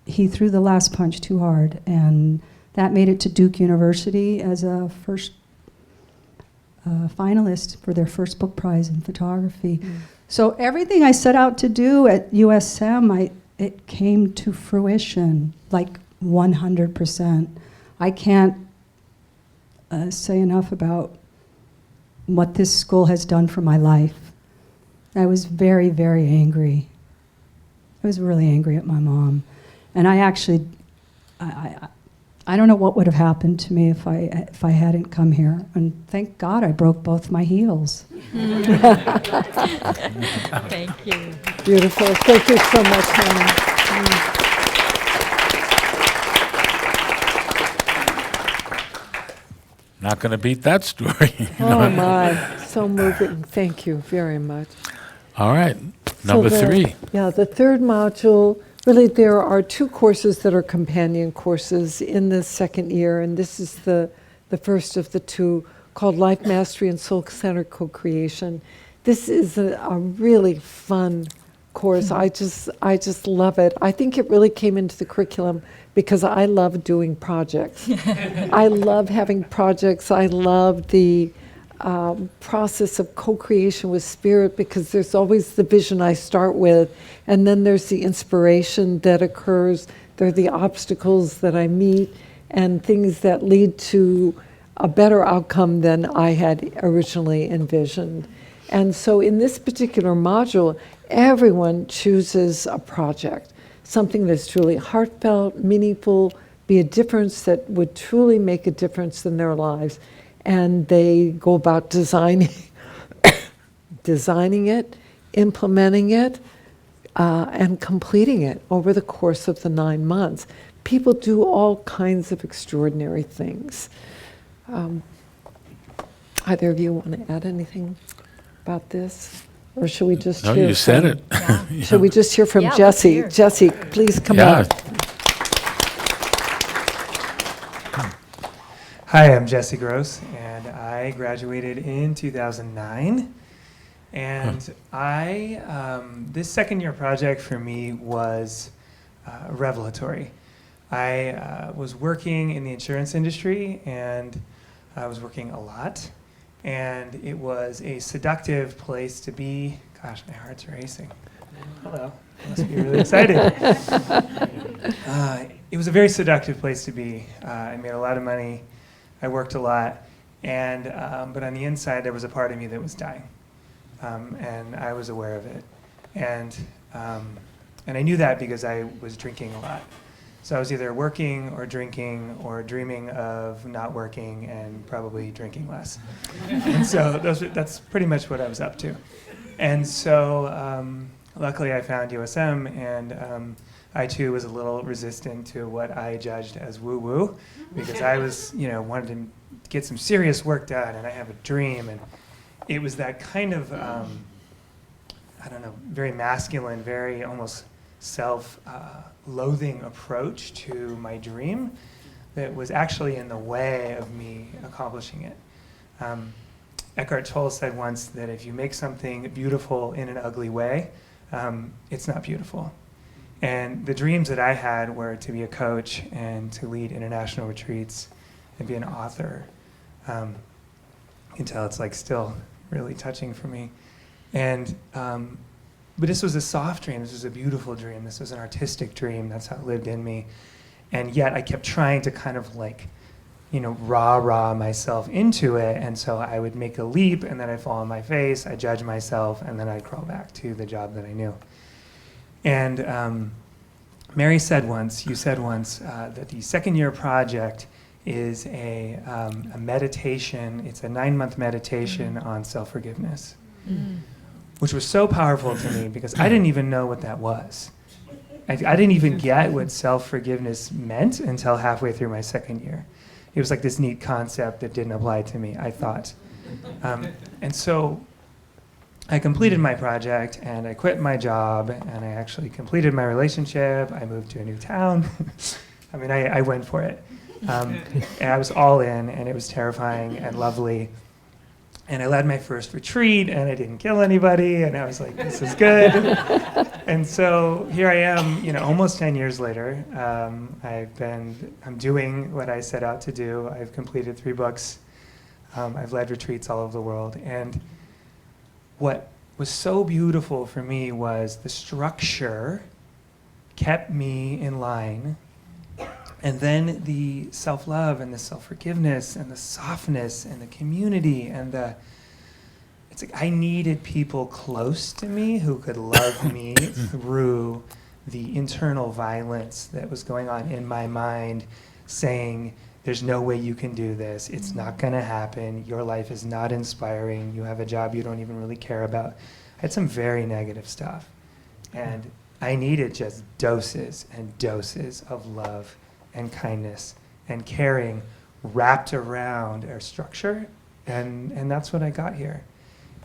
He threw the last punch too hard, and that made it to Duke University as a first finalist for their first book prize in photography. So everything I set out to do at USM, it came to fruition, like 100%. I can't say enough about what this school has done for my life. I was very, very angry. I was really angry at my mom. And I actually, I don't know what would have happened to me if I hadn't come here. And thank God I broke both my heels. Thank you. Beautiful. Thank you so much, Hannah. Not going to beat that story. Oh my, so moving. Thank you very much. All right, number 3. Yeah, the third module, really there are 2 courses that are companion courses in the second year, and this is the first of the 2, called Life Mastery and Soul-Centered Co-Creation. This is a really fun course. I just love it. I think it really came into the curriculum because I love doing projects. I love having projects. I love the process of co-creation with spirit, because there's always the vision I start with, and then there's the inspiration that occurs. There are the obstacles that I meet and things that lead to a better outcome than I had originally envisioned. And so in this particular module, everyone chooses a project, something that's truly heartfelt, meaningful, be a difference that would truly make a difference in their lives. And they go about designing it, implementing it, and completing it over the course of the 9 months. People do all kinds of extraordinary things. Either of you want to add anything about this? Or should we just No, hear you said from- it. Yeah. Should we just hear from Yeah, let's Jesse? hear. Jesse, please come Yeah. up. Hi, I'm Jesse Gross, and I graduated in 2009. And this second year project for me was revelatory. I was working in the insurance industry, and I was working a lot. And it was a seductive place to be. Gosh, my heart's racing. Hello. I must be really excited. It was a very seductive place to be. I made a lot of money. I worked a lot. And but on the inside, there was a part of me that was dying. And I was aware of it. And I knew that because I was drinking a lot. So I was either working or drinking or dreaming of not working and probably drinking less. And so that's pretty much what I was up to. And so luckily I found USM, and I too was a little resistant to what I judged as woo-woo, because I was, wanted to get some serious work done, and I have a dream, and it was that kind of, very masculine, very almost self-loathing approach to my dream that was actually in the way of me accomplishing it. Eckhart Tolle said once that if you make something beautiful in an ugly way, it's not beautiful. And the dreams that I had were to be a coach and to lead international retreats and be an author. You can tell it's like still really touching for me. And but this was a soft dream. This was a beautiful dream. This was an artistic dream. That's how it lived in me. And yet I kept trying to kind of rah-rah myself into it. And so I would make a leap, and then I'd fall on my face. I'd judge myself, and then I'd crawl back to the job that I knew. And Mary said once, you said once, that the second year project is a meditation. It's a 9-month meditation on self-forgiveness. Which was so powerful to me because I didn't even know what that was. I didn't even get what self-forgiveness meant until halfway through my second year. It was like this neat concept that didn't apply to me, I thought. And so I completed my project, and I quit my job, and I actually completed my relationship. I moved to a new town. I went for it. And I was all in, and it was terrifying and lovely. And I led my first retreat, and I didn't kill anybody, and I was like, this is good. And so here I am, almost 10 years later. I'm doing what I set out to do. I've completed 3 books. I've led retreats all over the world. And what was so beautiful for me was the structure kept me in line. And then the self-love and the self-forgiveness and the softness and the community and it's like I needed people close to me who could love me through the internal violence that was going on in my mind, saying, there's no way you can do this. It's not going to happen. Your life is not inspiring. You have a job you don't even really care about. I had some very negative stuff. And I needed just doses and doses of love and kindness and caring wrapped around our structure, and that's what I got here.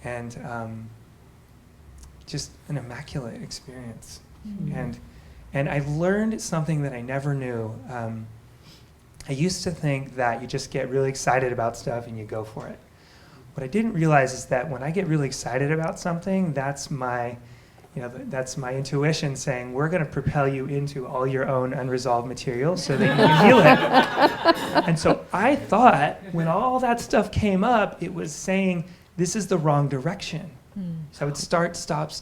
And just an immaculate experience. And I learned something that I never knew. I used to think that you just get really excited about stuff and you go for it. What I didn't realize is that when I get really excited about something, that's my intuition saying, we're going to propel you into all your own unresolved material so that you can heal it. And so I thought when all that stuff came up, it was saying, this is the wrong direction. So I would start, stop,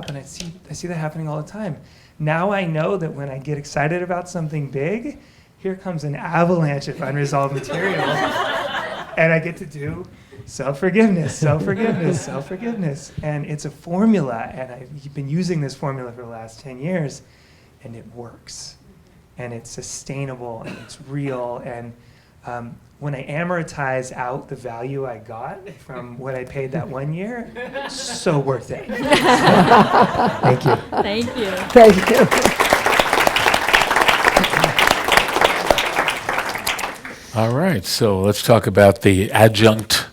and I see that happening all the time. Now I know that when I get excited about something big, here comes an avalanche of unresolved material, and I get to do self-forgiveness, self-forgiveness, self-forgiveness. And it's a formula, and I've been using this formula for the last 10 years, and it works. And it's sustainable, and it's real, and when I amortize out the value I got from what I paid that 1 year, so worth it. Thank you. Thank you. Thank you. All right, so let's talk about the adjunct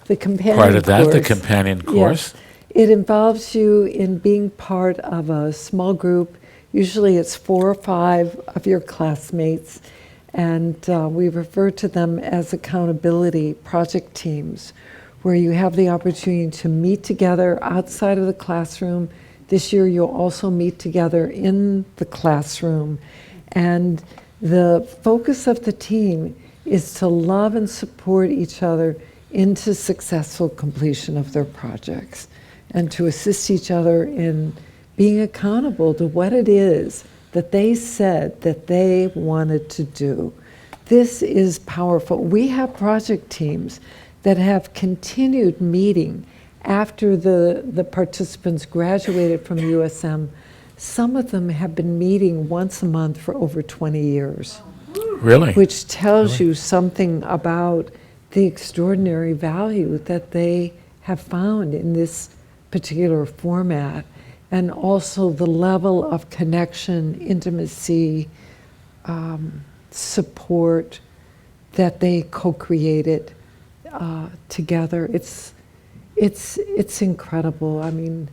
The companion part of that, the course. companion course. Yes. It involves you in being part of a small group. Usually it's 4 or 5 of your classmates, and we refer to them as accountability project teams, where you have the opportunity to meet together outside of the classroom. This year you'll also meet together in the classroom. And the focus of the team is to love and support each other into successful completion of their projects, and to assist each other in being accountable to what it is that they said that they wanted to do. This is powerful. We have project teams that have continued meeting after the participants graduated from USM. Some of them have been meeting once a month for over 20 years. Really? Which tells you something about the extraordinary value that they have found in this particular format, and also the level of connection, intimacy, support that they co-created together. It's incredible. I mean,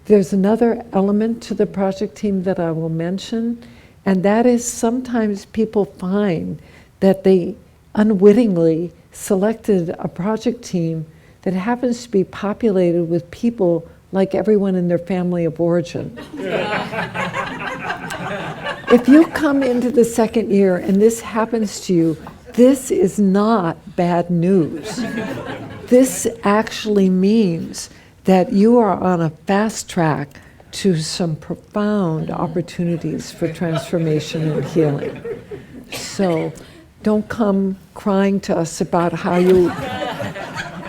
there's another element to the project team that I will mention, and that is sometimes people find that they unwittingly selected a project team that happens to be populated with people like everyone in their family of origin. If you come into the second year and this happens to you, this is not bad news. This actually means that you are on a fast track to some profound opportunities for transformation and healing. So don't come crying to us about how you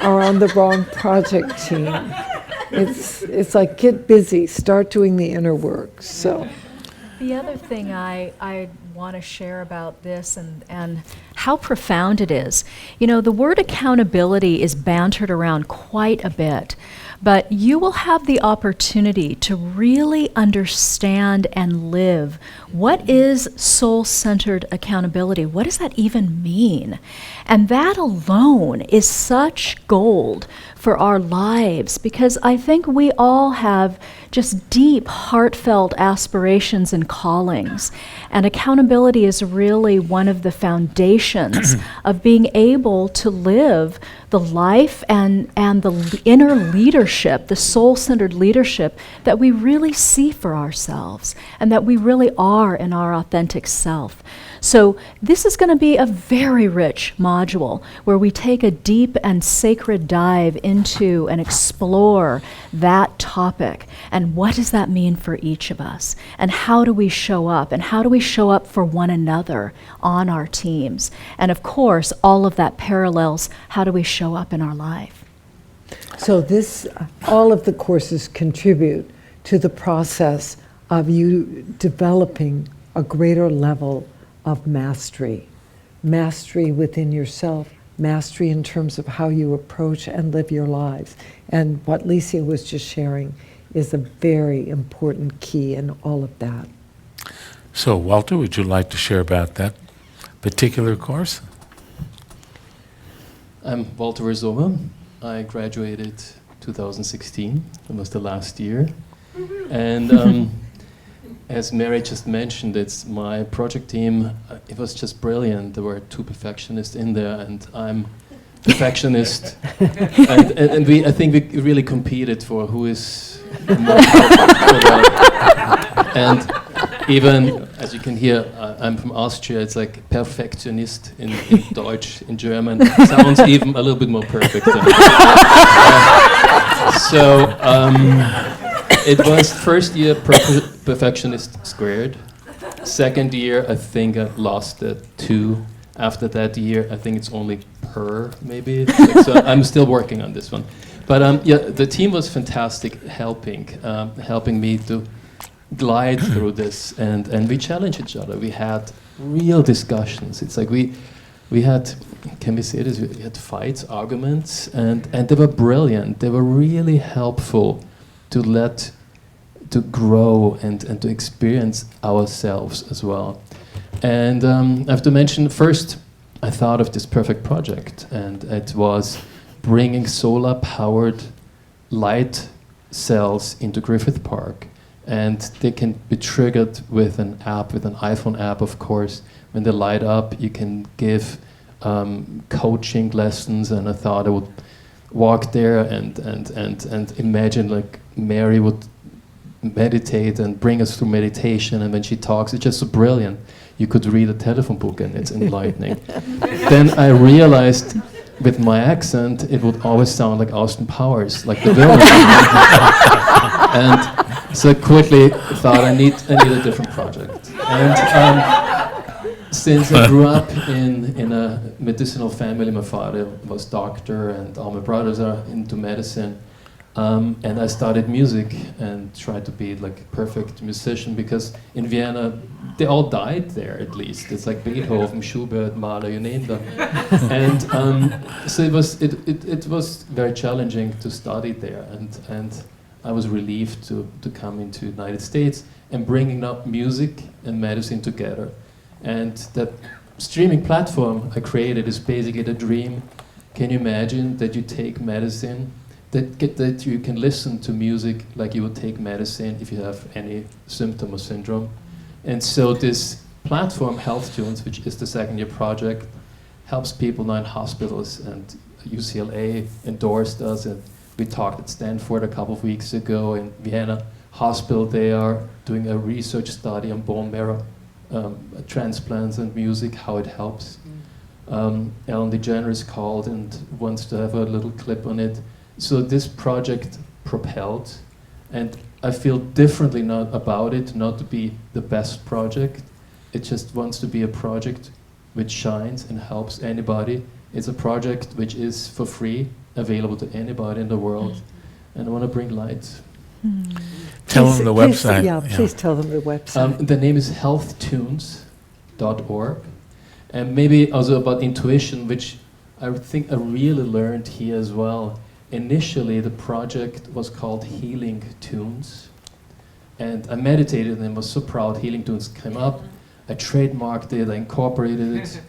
are on the wrong project team. It's like, get busy, start doing the inner work. So The other thing I want to share about this and how profound it is, you know, the word accountability is bantered around quite a bit, but you will have the opportunity to really understand and live what is soul-centered accountability. What does that even mean? And that alone is such gold for our lives, because I think we all have just deep, heartfelt aspirations and callings. And accountability is really one of the foundations of being able to live the life and the inner leadership, the soul-centered leadership that we really see for ourselves and that we really are in our authentic self. So this is going to be a very rich module where we take a deep and sacred dive into and explore that topic. And what does that mean for each of us? And how do we show up? And how do we show up for one another on our teams? And of course, all of that parallels how do we show up in our life? So all of the courses contribute to the process of you developing a greater level of mastery. Mastery within yourself, mastery in terms of how you approach and live your lives. And what Licia was just sharing is a very important key in all of that. So, Walter, would you like to share about that particular course? I'm Walter Verzoma. I graduated 2016. It was the last year. And as Mary just mentioned, it's my project team. It was just brilliant. There were 2 perfectionists in there, and I'm perfectionist. and I think we really competed for who is more perfect. And even, as you can hear, I'm from Austria. It's like Perfektionist in Deutsch, in German. It sounds even a little bit more perfect. It was first year perfectionist squared. Second year, I think I lost it 2. After that year, I think it's only per, maybe. So I'm still working on this one. But yeah, the team was fantastic, helping me to glide through this, and we challenged each other. We had real discussions. It's like we had, can we say this? We had fights, arguments, and they were brilliant. They were really helpful to grow and to experience ourselves as well. And I have to mention, first, I thought of this perfect project, and it was bringing solar-powered light cells into Griffith Park, and they can be triggered with an app, with an iPhone app, of course. When they light up, you can give coaching lessons, and I thought I would walk there and imagine like Mary would meditate and bring us through meditation, and when she talks, it's just so brilliant. You could read a telephone book and it's enlightening. Then I realized with my accent, it would always sound like Austin Powers, like the villain. And so I quickly thought I need a different project. And since I grew up in a medicinal family, my father was doctor and all my brothers are into medicine. And I started music and tried to be like a perfect musician, because in Vienna, they all died there at least. It's like Beethoven, Schubert, Mahler, you name them. And so it was very challenging to study there. And I was relieved to come into the United States and bringing up music and medicine together. And that streaming platform I created is basically the dream. Can you imagine that you take medicine, that you can listen to music like you would take medicine if you have any symptom or syndrome? And so this platform, HealthTunes, which is the second-year project, helps people now in hospitals, and UCLA endorsed us, and we talked at Stanford a couple of weeks ago. In Vienna Hospital, they are doing a research study on bone marrow transplants and music, how it helps. Ellen DeGeneres called and wants to have a little clip on it. So this project propelled, and I feel differently now about it, not to be the best project. It just wants to be a project which shines and helps anybody. It's a project which is for free, available to anybody in the world, and I want to bring light. Tell them the website. Please tell them the website. The name is healthtunes.org. And maybe also about intuition, which I think I really learned here as well. Initially, the project was called Healing Tunes. And I meditated and was so proud. Healing Tunes came up. I trademarked it, I incorporated it.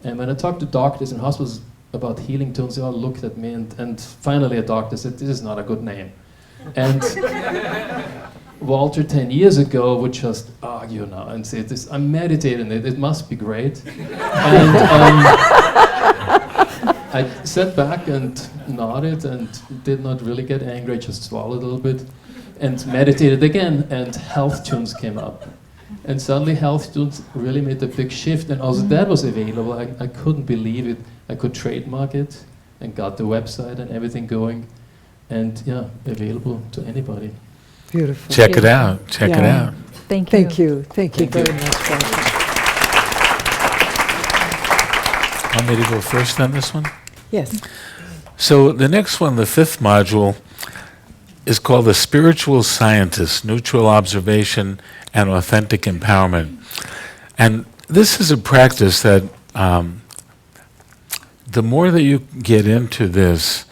And when I talked to doctors in hospitals about Healing Tunes, they all looked at me, and finally a doctor said, this is not a good name. And Walter 10 years ago would just argue now and say, I meditated it must be great. And I sat back and nodded and did not really get angry, just swallowed a little bit and meditated again, and HealthTunes came up. And suddenly HealthTunes really made a big shift, and also that was available. I couldn't believe it. I could trademark it and got the website and everything going, and yeah, available to anybody. Beautiful. Check it out. Check it out. Thank you. Thank you. Thank you very much, Walter. Want me to go first on this one? Yes. So the next one, the fifth module, is called The Spiritual Scientist, Neutral Observation and Authentic Empowerment. And this is a practice that the more that you get into this,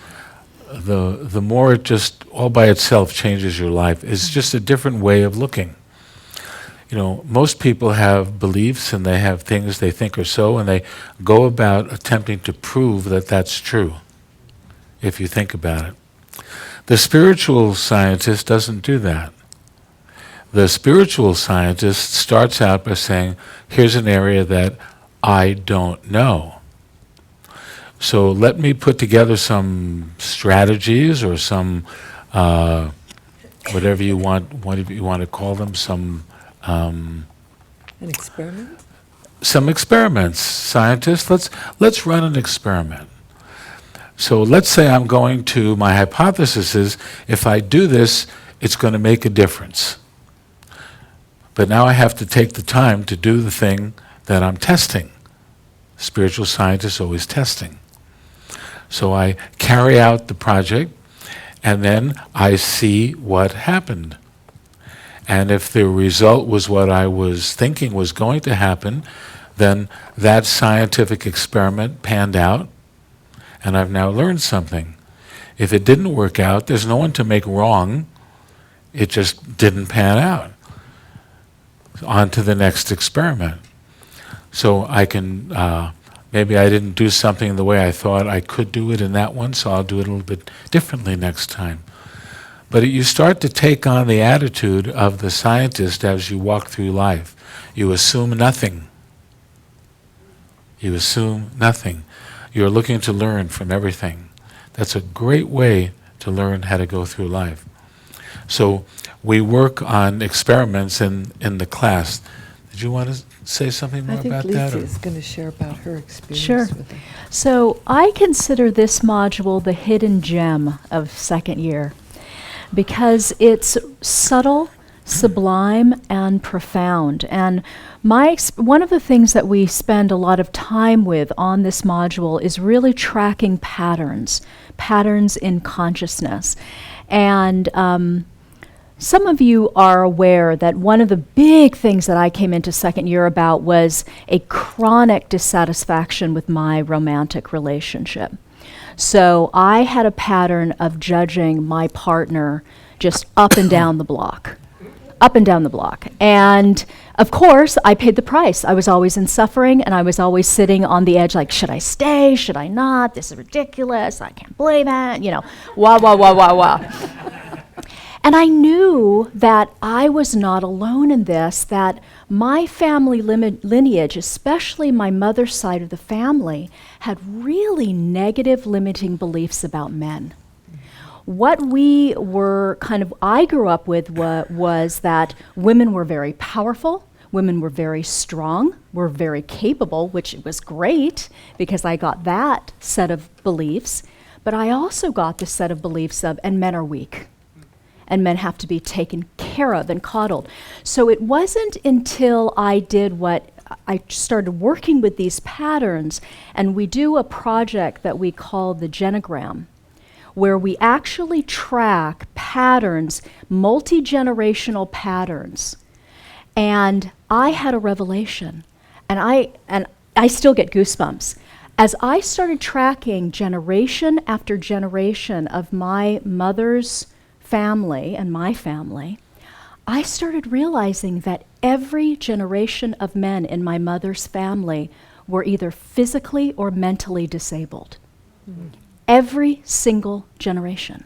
the more it just all by itself changes your life. It's just a different way of looking. You know, most people have beliefs and they have things they think are so, and they go about attempting to prove that that's true, if you think about it. The spiritual scientist doesn't do that. The spiritual scientist starts out by saying, here's an area that I don't know. So let me put together some strategies or some, whatever you want to call them, some An experiment? Some experiments. Scientists, let's run an experiment. So let's say I'm going to, my hypothesis is, if I do this, it's going to make a difference. But now I have to take the time to do the thing that I'm testing. Spiritual scientists always testing. So I carry out the project, and then I see what happened. And if the result was what I was thinking was going to happen, then that scientific experiment panned out, and I've now learned something. If it didn't work out, there's no one to make wrong. It just didn't pan out. On to the next experiment. So I can maybe I didn't do something the way I thought I could do it in that one, so I'll do it a little bit differently next time. But you start to take on the attitude of the scientist as you walk through life. You assume nothing. You assume nothing. You're looking to learn from everything. That's a great way to learn how to go through life. So we work on experiments in the class. Did you want to say something more I think about Lisa that? is going to share about her experience Sure. with it. So I consider this module the hidden gem of second year because it's subtle, sublime, and profound. And one of the things that we spend a lot of time with on this module is really tracking patterns in consciousness. And some of you are aware that one of the big things that I came into second year about was a chronic dissatisfaction with my romantic relationship. So I had a pattern of judging my partner just up and down the block. And of course, I paid the price. I was always in suffering, and I was always sitting on the edge like, should I stay? Should I not? This is ridiculous. I can't believe it. You know, wah. And I knew that I was not alone in this, that my family lineage, especially my mother's side of the family, had really negative limiting beliefs about men. What we were I grew up with was that women were very powerful, women were very strong, were very capable, which was great because I got that set of beliefs, but I also got the set of beliefs of, and men are weak. And men have to be taken care of and coddled. So it wasn't until I started working with these patterns, and we do a project that we call the Genogram, where we actually track patterns, multi-generational patterns. And I had a revelation, and I still get goosebumps. As I started tracking generation after generation of my mother's family and my family, I started realizing that every generation of men in my mother's family were either physically or mentally disabled. Every single generation.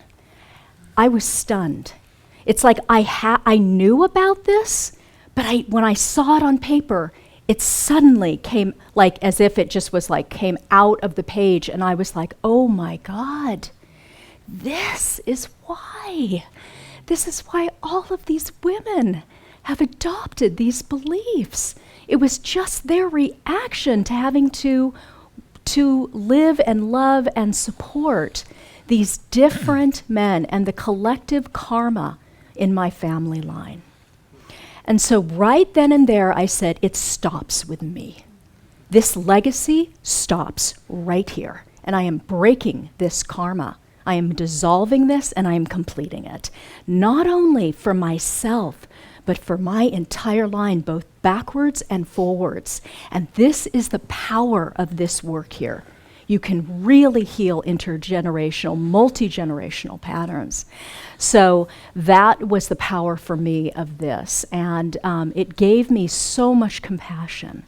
I was stunned. It's like I knew about this, but when I saw it on paper, it suddenly came like as if it just was like came out of the page, and I was like, oh my God. This is why all of these women have adopted these beliefs. It was just their reaction to having to live and love and support these different men and the collective karma in my family line. And so right then and there, I said, it stops with me. This legacy stops right here, and I am breaking this karma. I am dissolving this, and I am completing it. Not only for myself, but for my entire line, both backwards and forwards. And this is the power of this work here. You can really heal intergenerational, multi-generational patterns. So that was the power for me of this. And it gave me so much compassion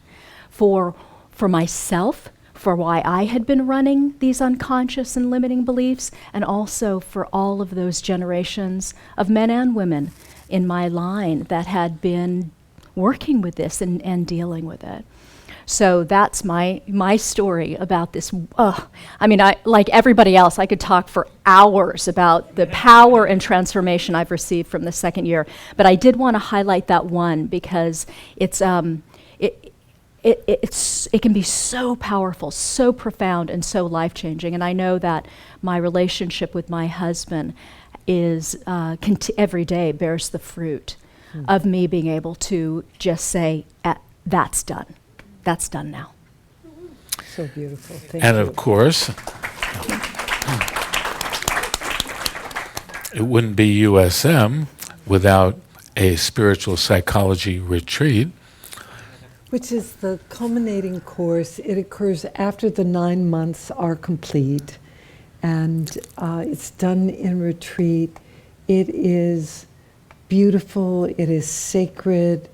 for myself, for why I had been running these unconscious and limiting beliefs, and also for all of those generations of men and women in my line that had been working with this and dealing with it. So that's my story about this. I like everybody else, I could talk for hours about the power and transformation I've received from the second year, but I did want to highlight that one because it's it can be so powerful, so profound, and so life-changing. And I know that my relationship with my husband is every day bears the fruit of me being able to just say, that's done. That's done now. So beautiful. Thank And you. of course, it wouldn't be USM without a spiritual psychology retreat. Which is the culminating course. It occurs after the 9 months are complete, and it's done in retreat. It is beautiful, it is sacred.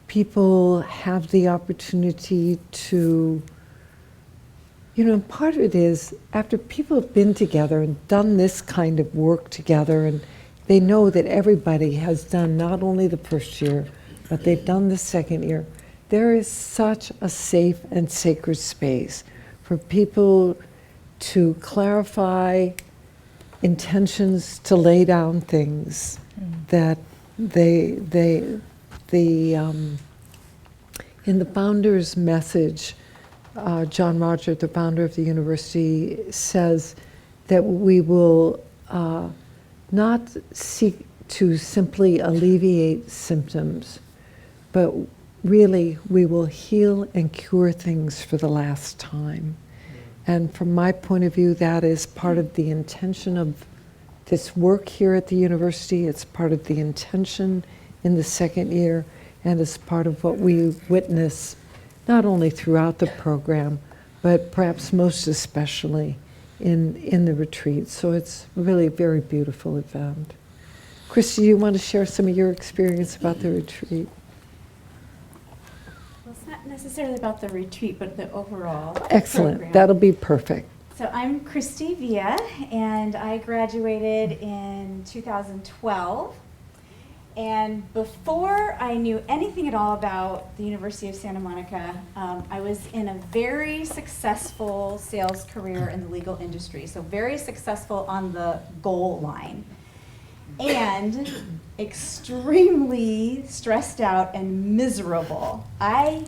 People have the opportunity to part of it is after people have been together and done this kind of work together, and they know that everybody has done not only the first year, but they've done the second year, there is such a safe and sacred space for people to clarify intentions, to lay down things that in the founder's message, John Roger, the founder of the university, says that we will not seek to simply alleviate symptoms, but really we will heal and cure things for the last time. And from my point of view, that is part of the intention of this work here at the university. It's part of the intention in the second year, and it's part of what we witness not only throughout the program, but perhaps most especially in the retreat. So it's really a very beautiful event. Christy, you want to share some of your experience about the retreat? Well, it's not necessarily about the retreat, but the overall Excellent. program. That'll be perfect. So I'm Christy Villa, and I graduated in 2012. And before I knew anything at all about the University of Santa Monica, I was in a very successful sales career in the legal industry. So very successful on the goal line. And extremely stressed out and miserable. I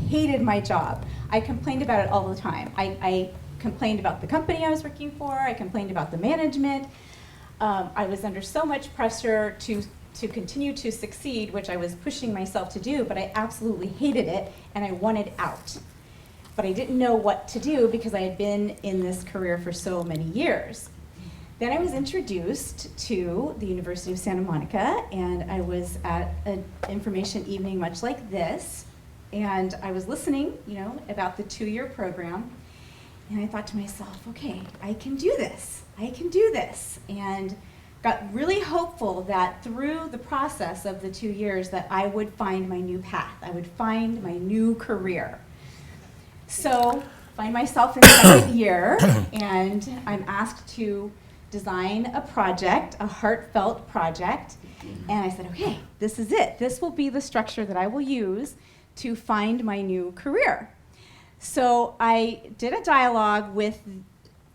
hated my job. I complained about it all the time. I complained about the company I was working for. I complained about the management. I was under so much pressure to continue to succeed, which I was pushing myself to do, but I absolutely hated it and I wanted out. But I didn't know what to do because I had been in this career for so many years. Then I was introduced to the University of Santa Monica, and I was at an information evening much like this, and I was listening, about the 2-year program, and I thought to myself, okay, I can do this, and got really hopeful that through the process of the 2 years that I would find my new path, I would find my new career. So, find myself in the second year, and I'm asked to design a project, a heartfelt project, and I said, okay, this is it. This will be the structure that I will use to find my new career. So I did a dialogue with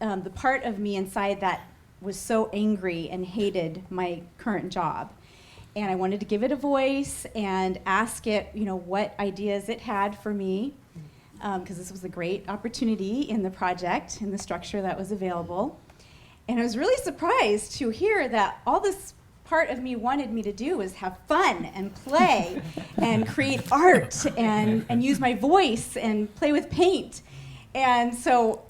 the part of me inside that was so angry and hated my current job. And I wanted to give it a voice and ask it, what ideas it had for me, because this was a great opportunity in the project, in the structure that was available. And I was really surprised to hear that all this part of me wanted me to do was have fun and play and create art and use my voice and play with paint. And so,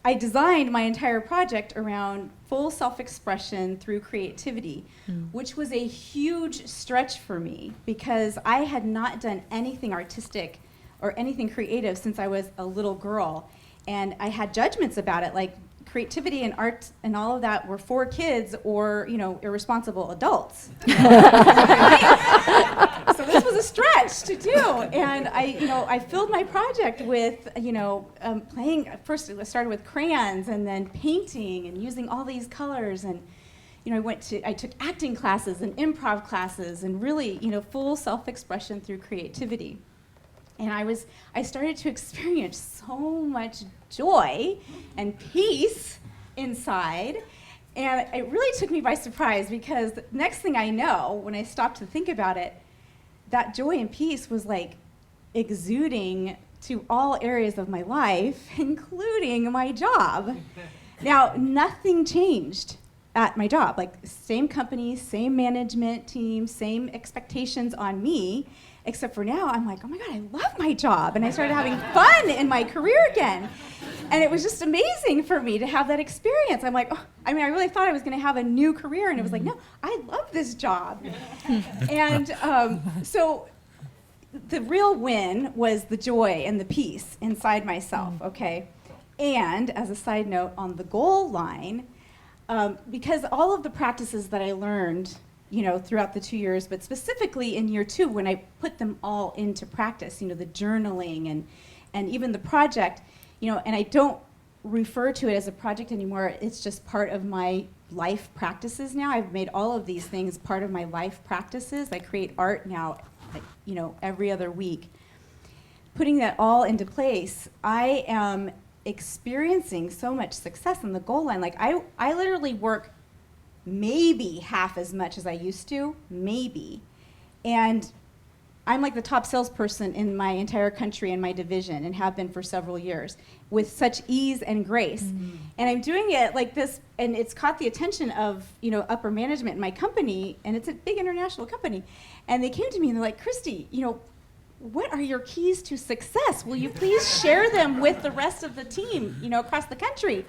I designed my entire project around full self-expression through creativity, which was a huge stretch for me because I had not done anything artistic or anything creative since I was a little girl. And I had judgments about it, like creativity and art and all of that were for kids or, irresponsible adults. So this was a stretch to do. And I filled my project with, playing. First, I started with crayons and then painting and using all these colors. And, I took acting classes and improv classes and really, full self-expression through creativity. And I started to experience so much joy and peace inside. And it really took me by surprise because next thing I know, when I stopped to think about it, that joy and peace was like exuding to all areas of my life, including my job. Now, nothing changed at my job. Like, same company, same management team, same expectations on me. Except for now, I'm like, oh my God, I love my job. And I started having fun in my career again. And it was just amazing for me to have that experience. I'm like, oh, I really thought I was going to have a new career. And it was like, no, I love this job. And so the real win was the joy and the peace inside myself, okay? And as a side note, on the goal line, because all of the practices that I learned throughout the 2 years, but specifically in year 2, when I put them all into practice, the journaling and even the project, and I don't refer to it as a project anymore. It's just part of my life practices now. I've made all of these things part of my life practices. I create art now, every other week. Putting that all into place, I am experiencing so much success on the goal line. Like I literally work maybe half as much as I used to, maybe. And I'm like the top salesperson in my entire country and my division, and have been for several years, with such ease and grace. And I'm doing it like this, and it's caught the attention of upper management in my company, and it's a big international company. And they came to me and they're like, Christy, what are your keys to success? Will you please share them with the rest of the team, across the country?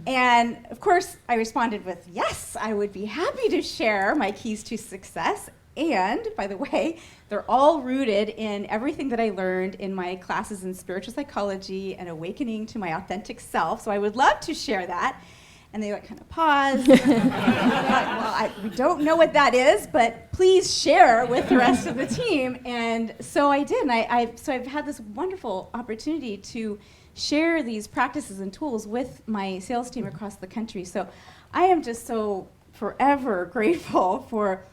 And of course, I responded with, yes, I would be happy to share my keys to success. And by the way, they're all rooted in everything that I learned in my classes in spiritual psychology and awakening to my authentic self. So I would love to share that. And they kind of paused. We don't know what that is, but please share with the rest of the team. And so I did. And so I've had this wonderful opportunity to share these practices and tools with my sales team across the country. So I am just so forever grateful for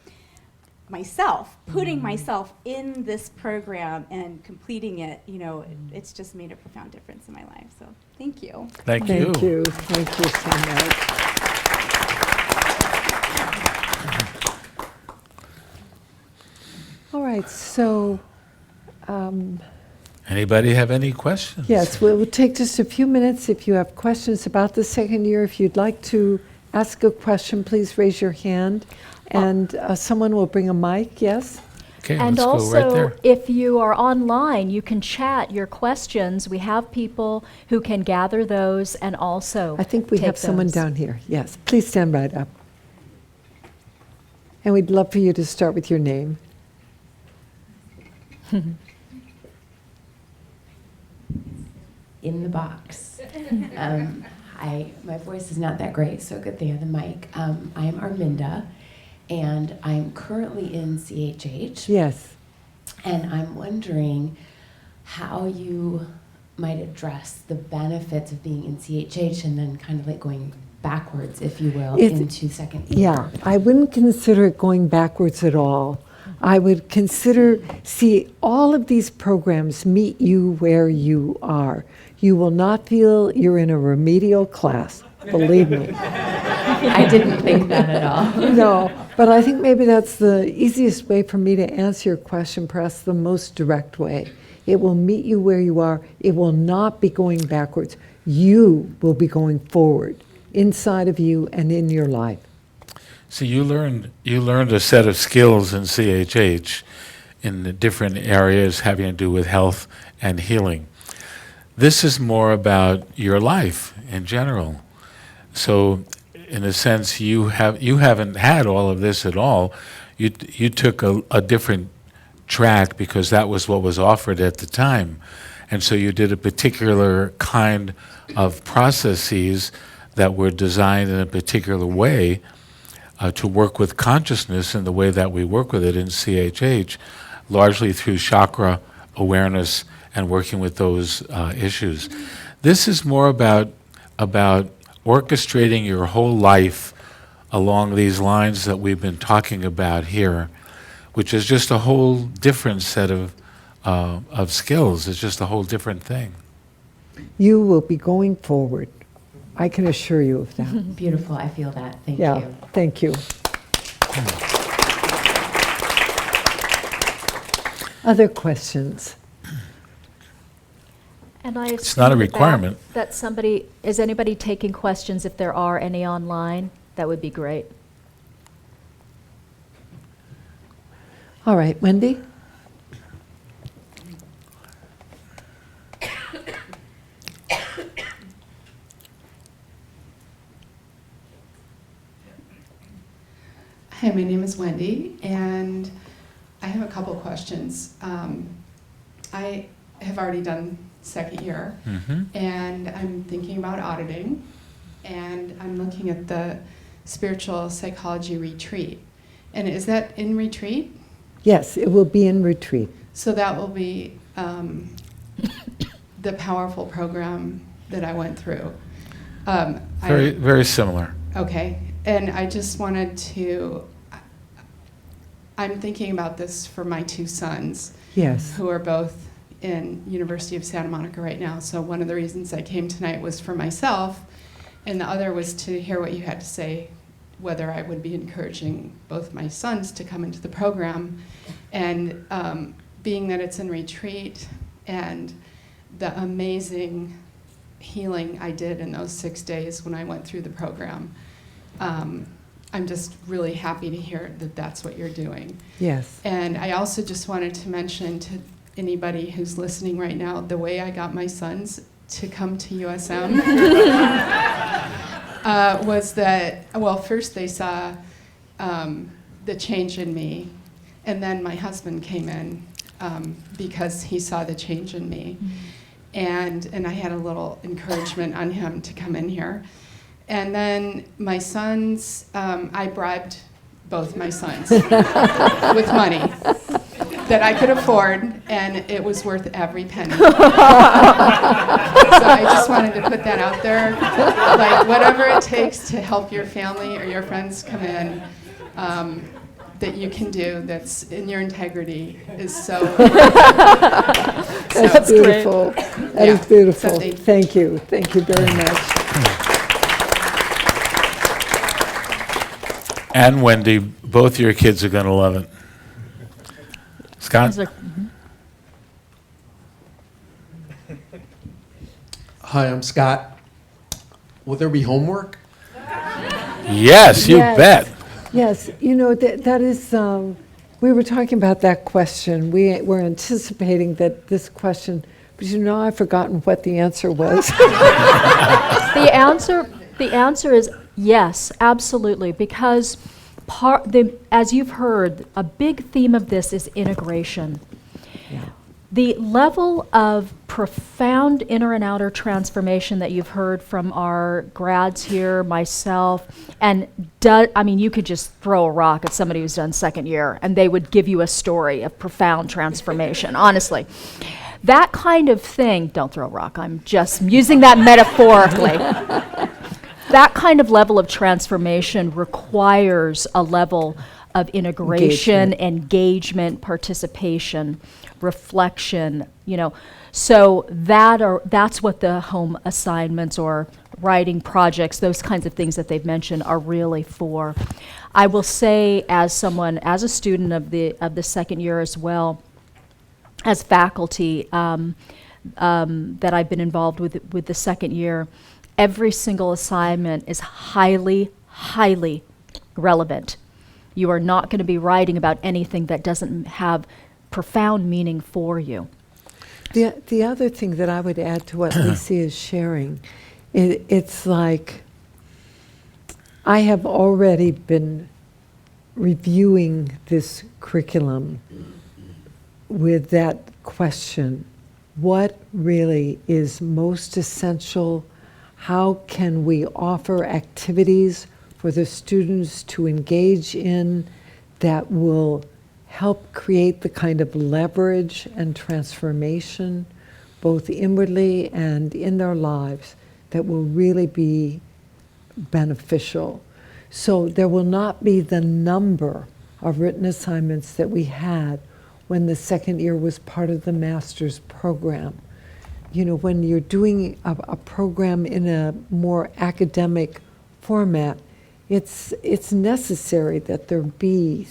myself, putting myself in this program and completing it. It's just made a profound difference in my life. So thank you. Thank you. Thank you. Thank you so much. All right, so Anybody have any questions? yes, we'll take just a few minutes. If you have questions about the second year, if you'd like to ask a question, please raise your hand, and someone will bring a mic. Yes? Okay, And let's go right also, there. if you are online, you can chat your questions. We have people who can gather those and also I think we take have someone those. down here. Yes, please stand right up. And we'd love for you to start with your name. In the box. My voice is not that great, so good thing I have the mic. I'm Arminda, and I'm currently in CHH. Yes. And I'm wondering how you might address the benefits of being in CHH and then kind of like going backwards, if you will, into second year. Yeah, I wouldn't consider it going backwards at all. I would consider, all of these programs meet you where you are. You will not feel you're in a remedial class, believe me. I didn't think that at all. No, but I think maybe that's the easiest way for me to answer your question, perhaps the most direct way. It will meet you where you are. It will not be going backwards. You will be going forward, inside of you and in your life. So you learned a set of skills in CHH in the different areas having to do with health and healing. This is more about your life in general. So in a sense, you haven't had all of this at all. You took a different track because that was what was offered at the time. And so you did a particular kind of processes that were designed in a particular way to work with consciousness in the way that we work with it in CHH, largely through chakra awareness and working with those issues. This is more about orchestrating your whole life along these lines that we've been talking about here, which is just a whole different set of skills. It's just a whole different thing. You will be going forward. I can assure you of that. Beautiful, I feel that. Thank Yeah, you. thank you. Other questions? And I It's not a assume requirement. That is anybody taking questions? If there are any online, that would be great. All right, Wendy? Hi, my name is Wendy, and I have a couple questions. I have already done second year, and I'm thinking about auditing, and I'm looking at the spiritual psychology retreat. And is that in retreat? Yes, it will be in retreat. So that will be the powerful program that I went through. Very, very similar. Okay, and I just wanted to, I'm thinking about this for my two sons. Yes. Who are both in University of Santa Monica right now. So one of the reasons I came tonight was for myself, and the other was to hear what you had to say, whether I would be encouraging both my sons to come into the program. And being that it's in retreat and the amazing healing I did in those 6 days when I went through the program, I'm just really happy to hear that that's what you're doing. Yes. And I also just wanted to mention to anybody who's listening right now, the way I got my sons to come to USM was that, well, first they saw the change in me, and then my husband came in because he saw the change in me. And I had a little encouragement on him to come in here. And then my sons, I bribed both my sons with money that I could afford, and it was worth every penny. So I just wanted to put that out there. Like, whatever it takes to help your family or your friends come in, that you can do that's in your integrity is so That's beautiful. That is beautiful. So Thank you. Thank you very much. And Wendy, both your kids are going to love it. Scott? Hi, I'm Scott. Will there be homework? Yes, you bet. Yes, you know, that is, we were talking about that question. We were anticipating that this question, but you know, I've forgotten what the answer was. The answer is yes, absolutely, because as you've heard, a big theme of this is integration. Yeah. The level of profound inner and outer transformation that you've heard from our grads here, myself, and I mean, you could just throw a rock at somebody who's done second year, and they would give you a story of profound transformation, honestly. That kind of thing, don't throw a rock, I'm just using that metaphorically. That kind of level of transformation requires a level of integration, engagement, participation, reflection, you know. So that's what the home assignments or writing projects, those kinds of things that they've mentioned are really for. I will say, as a student of the second year as well, as faculty that I've been involved with the second year, every single assignment is highly, highly relevant. You are not going to be writing about anything that doesn't have profound meaning for you. The other thing that I would add to what Lisi is sharing, it's like I have already been reviewing this curriculum with that question: what really is most essential? How can we offer activities for the students to engage in that will help create the kind of leverage and transformation, both inwardly and in their lives, that will really be beneficial? So there will not be the number of written assignments that we had when the second year was part of the master's program. You know, when you're doing a program in a more academic format, it's necessary that there be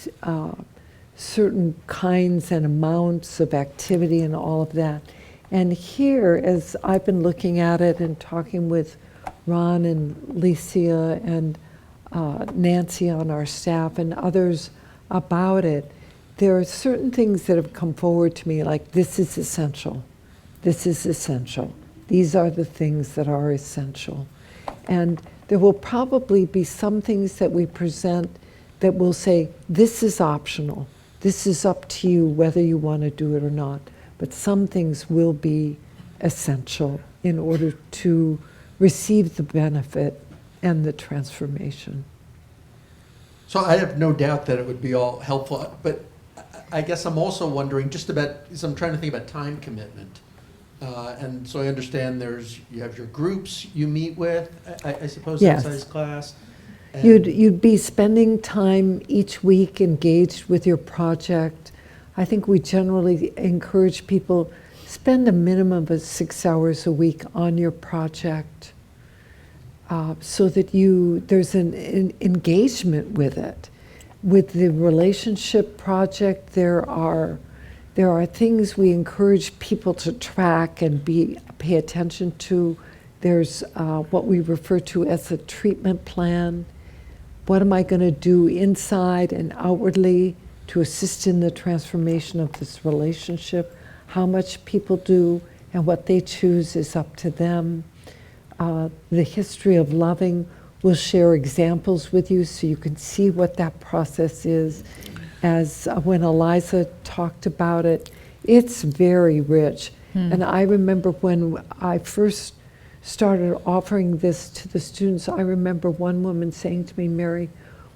certain kinds and amounts of activity and all of that. And here, as I've been looking at it and talking with Ron and Licia and Nancy on our staff and others about it, there are certain things that have come forward to me, like, this is essential. This is essential. These are the things that are essential. And there will probably be some things that we present that will say, this is optional. This is up to you whether you want to do it or not. But some things will be essential in order to receive the benefit and the transformation. So I have no doubt that it would be all helpful, but I guess I'm also wondering just about, because I'm trying to think about time commitment. And so I understand you have your groups you meet with, I suppose, Yes. inside class. and- You'd be spending time each week engaged with your project. I think we generally encourage people, spend a minimum of 6 hours a week on your project, so that there's an engagement with it. With the relationship project, there are things we encourage people to track and pay attention to. There's what we refer to as a treatment plan. What am I going to do inside and outwardly to assist in the transformation of this relationship? How much people do and what they choose is up to them. The history of loving, we'll share examples with you so you can see what that process is. As when Eliza talked about it, it's very rich. And I remember when I first started offering this to the students, I remember one woman saying to me, Mary,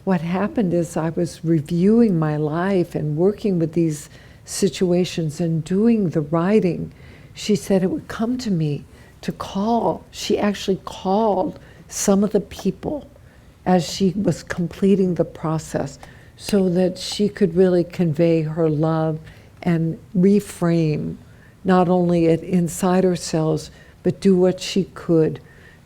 what happened is I was reviewing my life and working with these situations and doing the writing. She said it would come to me to call. She actually called some of the people as she was completing the process so that she could really convey her love and reframe not only it inside ourselves, but do what she could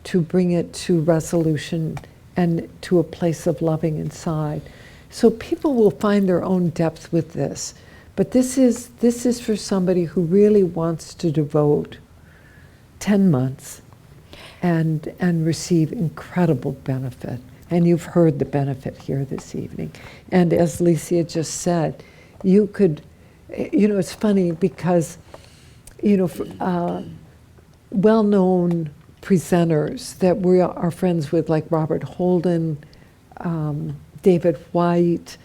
to bring it to resolution and to a place of loving inside. So people will find their own depth with this. But this is for somebody who really wants to devote 10 months and receive incredible benefit. And you've heard the benefit here this evening. And as Licia just said, you could, it's funny because, well-known presenters that we are friends with, like Robert Holden, David White,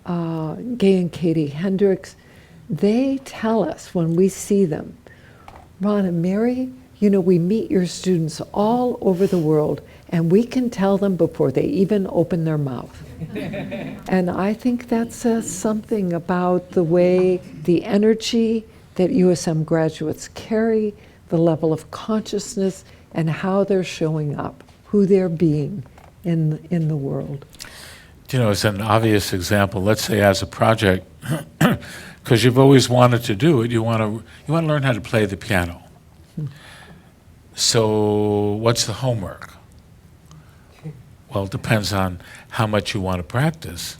Gay and Katie Hendricks, they tell us when we see them, Ron and Mary, we meet your students all over the world, and we can tell them before they even open their mouth. And I think that says something about the way, the energy that USM graduates carry, the level of consciousness, and how they're showing up, who they're being in the world. It's an obvious example. Let's say as a project, because you've always wanted to do it, you want to learn how to play the piano. So what's the homework? Well, it depends on how much you want to practice.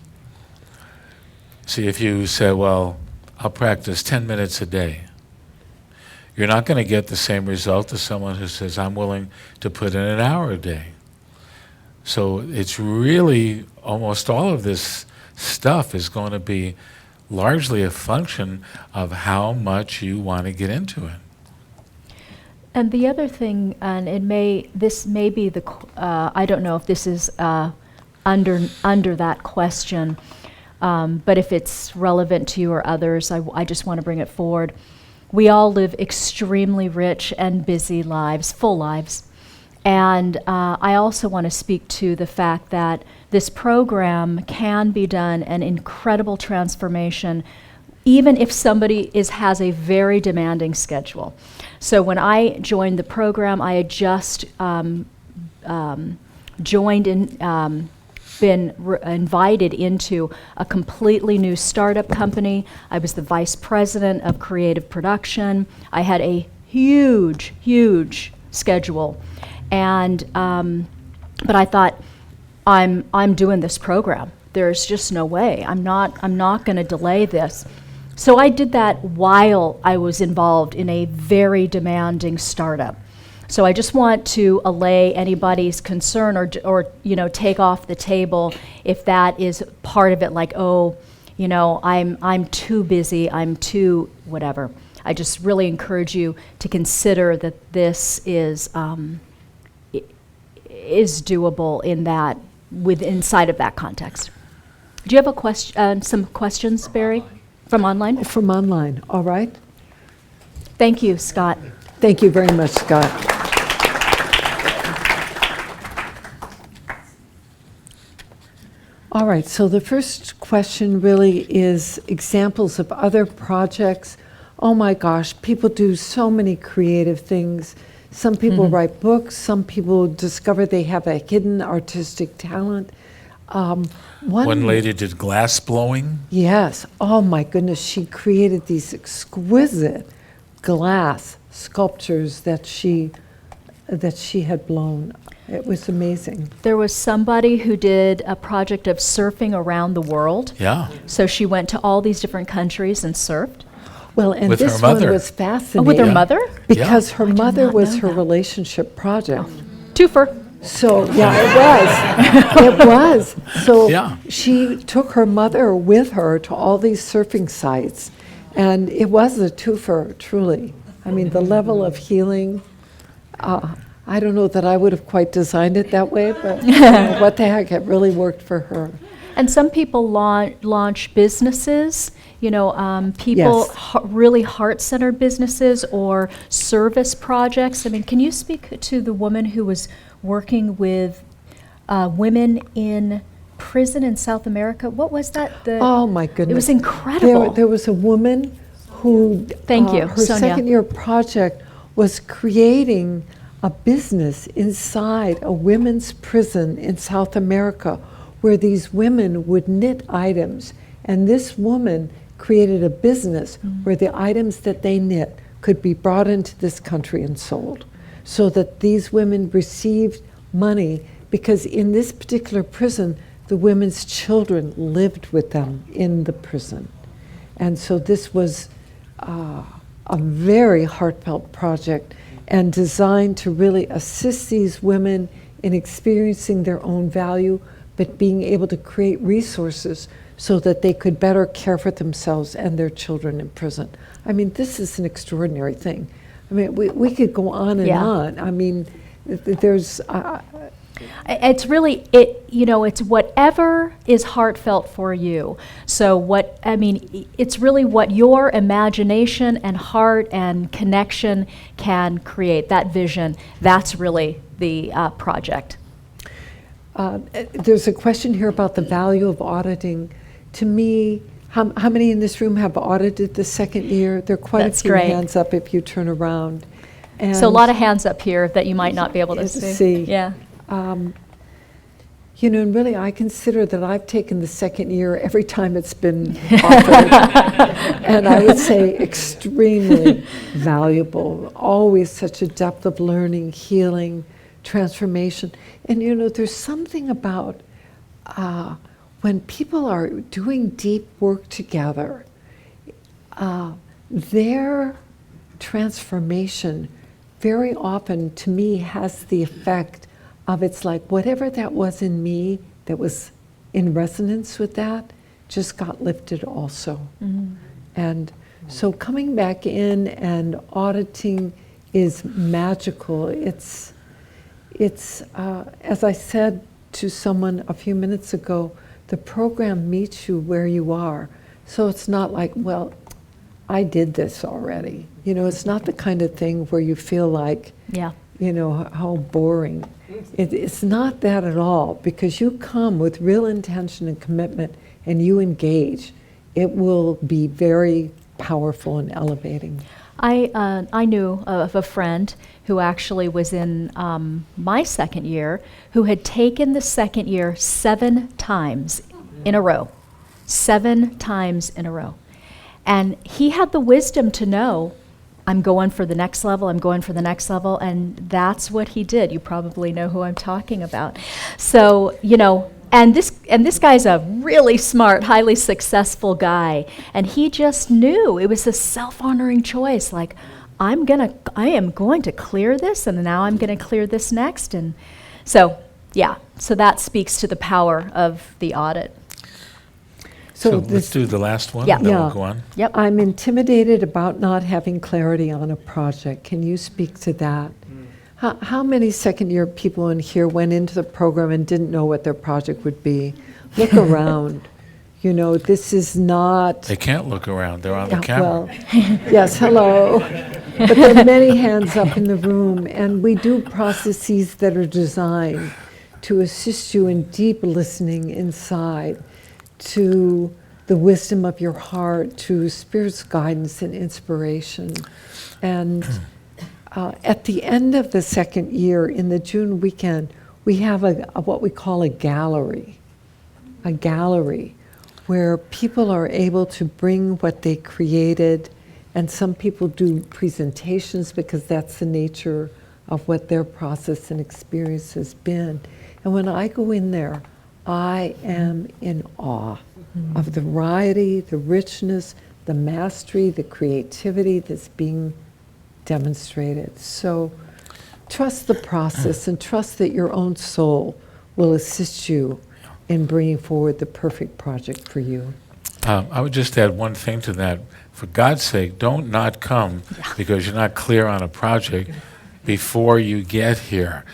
See, if you say, well, I'll practice 10 minutes a day, you're not going to get the same result as someone who says, I'm willing to put in an hour a day. So it's really, almost all of this stuff is going to be largely a function of how much you want to get into it. And the other thing, and this may be I don't know if this is under that question, but if it's relevant to you or others, I just want to bring it forward. We all live extremely rich and busy lives, full lives. And I also want to speak to the fact that this program can be done an incredible transformation even if somebody has a very demanding schedule. So when I joined the program, I had just joined in, been invited into a completely new startup company. I was the vice president of creative production. I had a huge, huge schedule. And, but I thought, I'm doing this program. There's just no way. I'm not going to delay this. So I did that while I was involved in a very demanding startup. So I just want to allay anybody's concern or take off the table if that is part of it, like, oh, I'm too busy, I'm too whatever. I just really encourage you to consider that this is doable inside of that context. Do you have some questions, Barry, from online? From online, all right. Thank you, Scott. Thank you very much, Scott. All right, so the first question really is examples of other projects oh my gosh, people do so many creative things. Some people write books, some people discover they have a hidden artistic talent. One lady did glass blowing. Yes, oh my goodness, she created these exquisite glass sculptures that she had blown. It was amazing. There was somebody who did a project of surfing around the world. Yeah. So she went to all these different countries and surfed. Well, and With her this one mother. was fascinating. Oh, with her mother? Because her did mother not was know her that. relationship project. Twofer. So, yeah, it was. It was. So Yeah. she took her mother with her to all these surfing sites. And it was a twofer, truly. I mean, the level of healing, I don't know that I would have quite designed it that way, but what the heck, it really worked for her. And some people launch businesses, people, Yes. really heart-centered businesses or service projects. I mean, can you speak to the woman who was working with women in prison in South America? What was that? Oh, my goodness. It was incredible. There was a woman who, Thank you, her Sonia. second year project was creating a business inside a women's prison in South America where these women would knit items. And this woman created a business where the items that they knit could be brought into this country and sold, so that these women received money, because in this particular prison, the women's children lived with them in the prison. And so this was a very heartfelt project and designed to really assist these women in experiencing their own value, but being able to create resources so that they could better care for themselves and their children in prison. I mean, this is an extraordinary thing. I mean, we could go on and Yeah. on. I mean, there's... It's really, it's whatever is heartfelt for you. So it's really what your imagination and heart and connection can create, that vision. That's really the project. There's a question here about the value of auditing. To me, how many in this room have audited the second year? There are quite That's a few great. hands up if you turn around. And So a lot of hands up here that you might not be able to see. Yeah. And really, I consider that I've taken the second year every time it's been offered. And I would say extremely valuable. Always such a depth of learning, healing, transformation. And there's something about when people are doing deep work together, their transformation very often, to me, has the effect of, it's like whatever that was in me that was in resonance with that just got lifted also. And so coming back in and auditing is magical. It's as I said to someone a few minutes ago, the program meets you where you are. So it's not like, well, I did this already. It's not the kind of thing where you feel like, Yeah. how boring. It's not that at all, because you come with real intention and commitment and you engage. It will be very powerful and elevating. I knew of a friend who actually was in my second year, who had taken the second year 7 times in a row. 7 times in a row. And he had the wisdom to know, I'm going for the next level, I'm going for the next level, and that's what he did. You probably know who I'm talking about. So, and this guy's a really smart, highly successful guy, and he just knew it was a self-honoring choice, like, I am going to clear this, and now I'm going to clear this next. And so, yeah, so that speaks to the power of the audit. So let's do the last one, Yeah. and then we'll go on. Yep. I'm intimidated about not having clarity on a project. Can you speak to that? How many second-year people in here went into the program and didn't know what their project would be? Look around. This is not... They can't look around. They're on the Yeah, camera. well, yes, hello. But there are many hands up in the room, and we do processes that are designed to assist you in deep listening inside to the wisdom of your heart to Spirit's guidance and inspiration. And at the end of the second year, in the June weekend, we have a what we call a gallery where people are able to bring what they created, and some people do presentations because that's the nature of what their process and experience has been. And when I go in there, I am in awe of the variety, the richness, the mastery, the creativity that's being demonstrated. So trust the process and trust that your own soul will assist you in bringing forward the perfect project for you. I would just add one thing to that. For God's sake, don't not come because you're not clear on a project before you get here.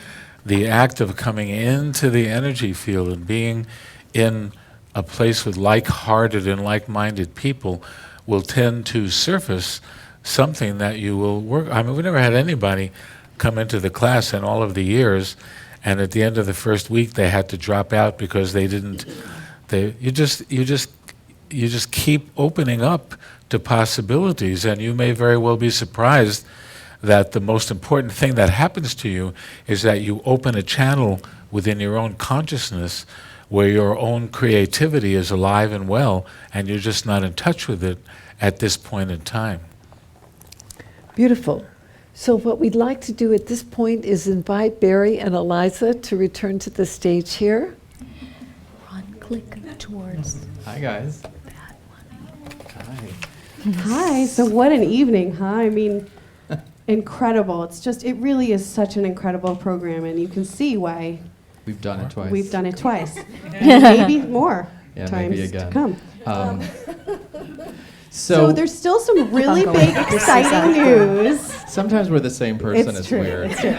The act of coming into the energy field and being in a place with like-hearted and like-minded people will tend to surface something that you will work. I mean, we never had anybody come into the class in all of the years, and at the end of the first week they had to drop out because they didn't. You just keep opening up to possibilities, and you may very well be surprised that the most important thing that happens to you is that you open a channel within your own consciousness where your own creativity is alive and well, and you're just not in touch with it at this point in time. Beautiful. So what we'd like to do at this point is invite Barry and Eliza to return to the stage here. Ron, click towards. Hi, guys. That one. Hi. Hi. So what an evening, huh? I mean, incredible. It really is such an incredible program, and you can see why We've done it twice. we've done it twice. And maybe more Yeah, times maybe again. to come. So So there's still some really big, exciting news. sometimes we're the same person. It's true. weird. It's true.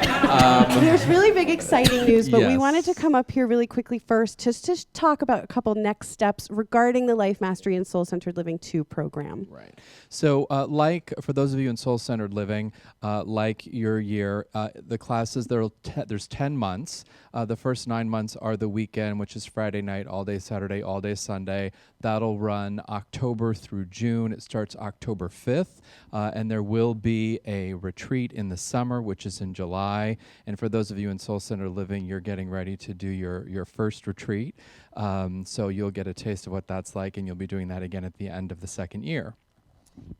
There's really big, exciting news, but we Yes. wanted to come up here really quickly first just to talk about a couple next steps regarding the Life Mastery and Soul Centered Living 2 program. Right. So, like for those of you in soul-centered living, like your year, the classes there's 10 months. The first 9 months are the weekend, which is Friday night, all day Saturday, all day Sunday. That'll run October through June. It starts October 5th, and there will be a retreat in the summer, which is in July. And for those of you in soul-centered living, you're getting ready to do your first retreat. So you'll get a taste of what that's like, and you'll be doing that again at the end of the second year.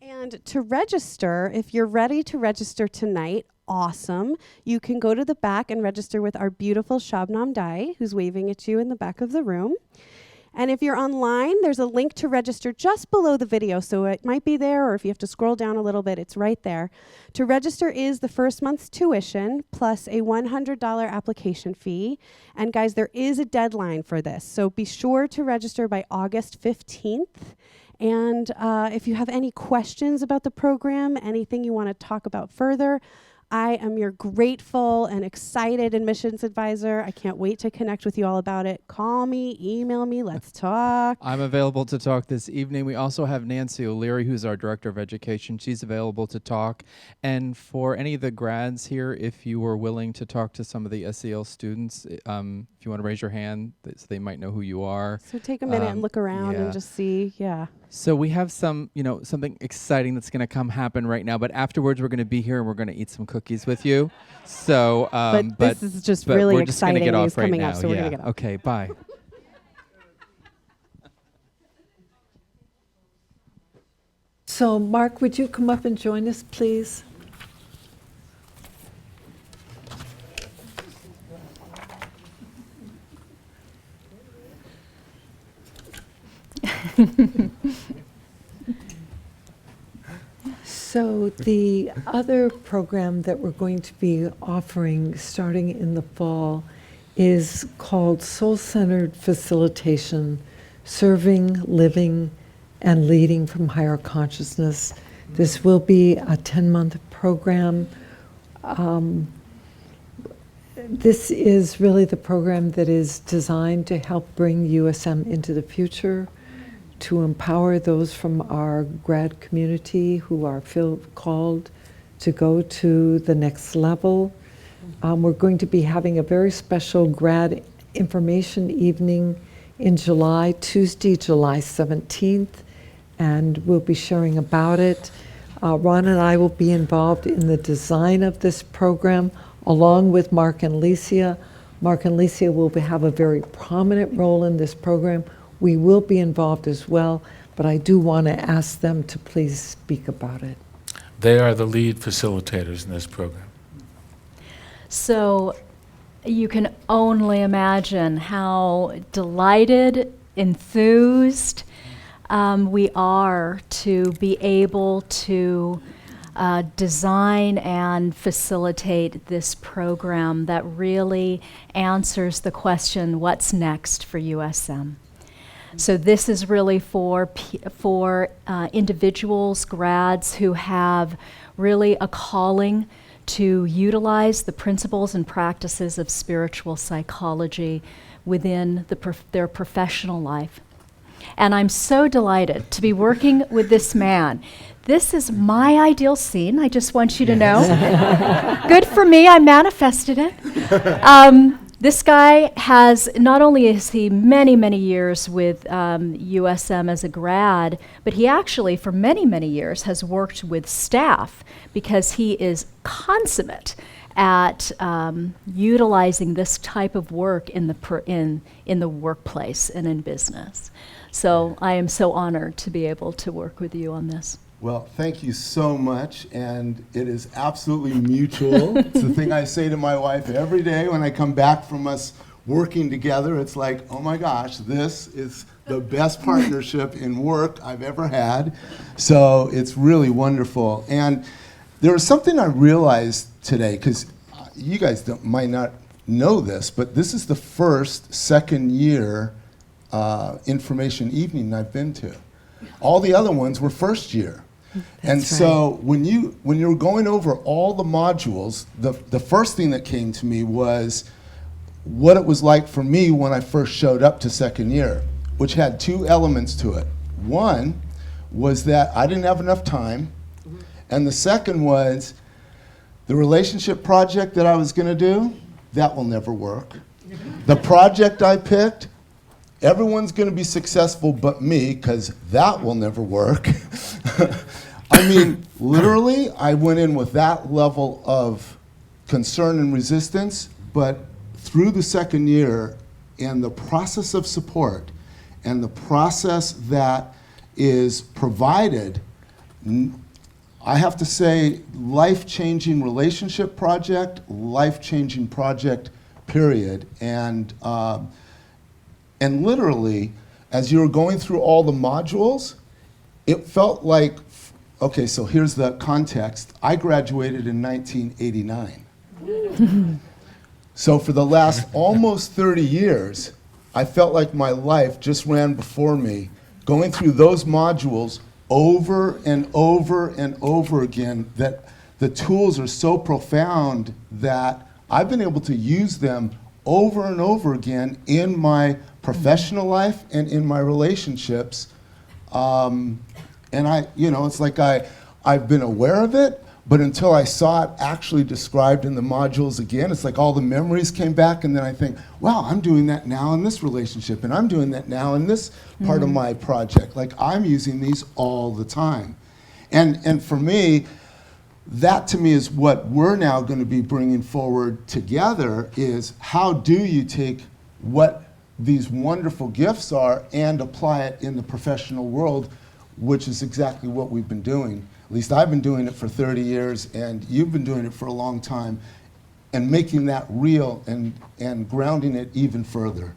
And to register, if you're ready to register tonight, awesome. You can go to the back and register with our beautiful Shabnam Dai, who's waving at you in the back of the room. And if you're online, there's a link to register just below the video. So it might be there, or if you have to scroll down a little bit, it's right there. To register is the first month's tuition plus a $100 application fee. And guys, there is a deadline for this. So be sure to register by August 15th. And if you have any questions about the program, anything you want to talk about further, I am your grateful and excited admissions advisor. I can't wait to connect with you all about it. Call me, email me, let's talk. I'm available to talk this evening. We also have Nancy O'Leary, who's our Director of Education. She's available to talk. And for any of the grads here, if you were willing to talk to some of the SEL students, if you want to raise your hand, so they might know who you are. So take a minute and look around and just see, So we have something exciting that's going to happen right now. But afterwards, we're going to be here and we're going to eat some cookies with you. So, but this is just really we're just exciting get news off right coming now. up, so we're going to get off. Okay, bye. So Mark, would you come up and join us, please? So the other program that we're going to be offering starting in the fall is called Soul-Centered Facilitation, Serving, Living, and Leading from Higher Consciousness. This will be a 10-month program. This is really the program that is designed to help bring USM into the future, to empower those from our grad community who are called to go to the next level. We're going to be having a very special grad information evening in July, Tuesday, July 17th, and we'll be sharing about it. Ron and I will be involved in the design of this program, along with Mark and Licia. Mark and Licia will have a very prominent role in this program. We will be involved as well, but I do want to ask them to please speak about it. They are the lead facilitators in this program. So you can only imagine how delighted, enthused we are to be able to design and facilitate this program that really answers the question, what's next for USM? So this is really for individuals, grads who have really a calling to utilize the principles and practices of spiritual psychology within their professional life. And I'm so delighted to be working with this man. This is my ideal scene, I just want you to know. Good for me, I manifested it. This guy has, not only is he many, many years with USM as a grad, but he actually, for many, many years, has worked with staff because he is consummate at utilizing this type of work in the workplace and in business. So I am so honored to be able to work with you on this. Well, thank you so much, and it is absolutely mutual. It's the thing I say to my wife every day when I come back from us working together. It's like, oh my gosh, this is the best partnership in work I've ever had. So it's really wonderful. And there was something I realized today, because you guys might not know this, but this is the first second year information evening I've been to. All the other ones were first year. And so when you were going over all the modules, the first thing that came to me was what it was like for me when I first showed up to second year, which had two elements to it. One was that I didn't have enough time, and the second was the relationship project that I was going to do, that will never work. The project I picked, everyone's going to be successful but me, because that will never work. I mean, literally, I went in with that level of concern and resistance, but through the second year and the process of support and the process that is provided, I have to say, life-changing relationship project, life-changing project, period. And literally, as you were going through all the modules, it felt like, okay, so here's the context. I graduated in 1989. So for the last almost 30 years, I felt like my life just ran before me, going through those modules over and over and over again, that the tools are so profound that I've been able to use them over and over again in my professional life and in my relationships. And it's like I've been aware of it, but until I saw it actually described in the modules again, it's like all the memories came back, and then I think, wow, I'm doing that now in this relationship, and I'm doing that now in this part of my project. Like, I'm using these all the time. And for me, that to me is what we're now going to be bringing forward together, is how do you take what these wonderful gifts are and apply it in the professional world, which is exactly what we've been doing. At least I've been doing it for 30 years, and you've been doing it for a long time, and making that real and grounding it even further.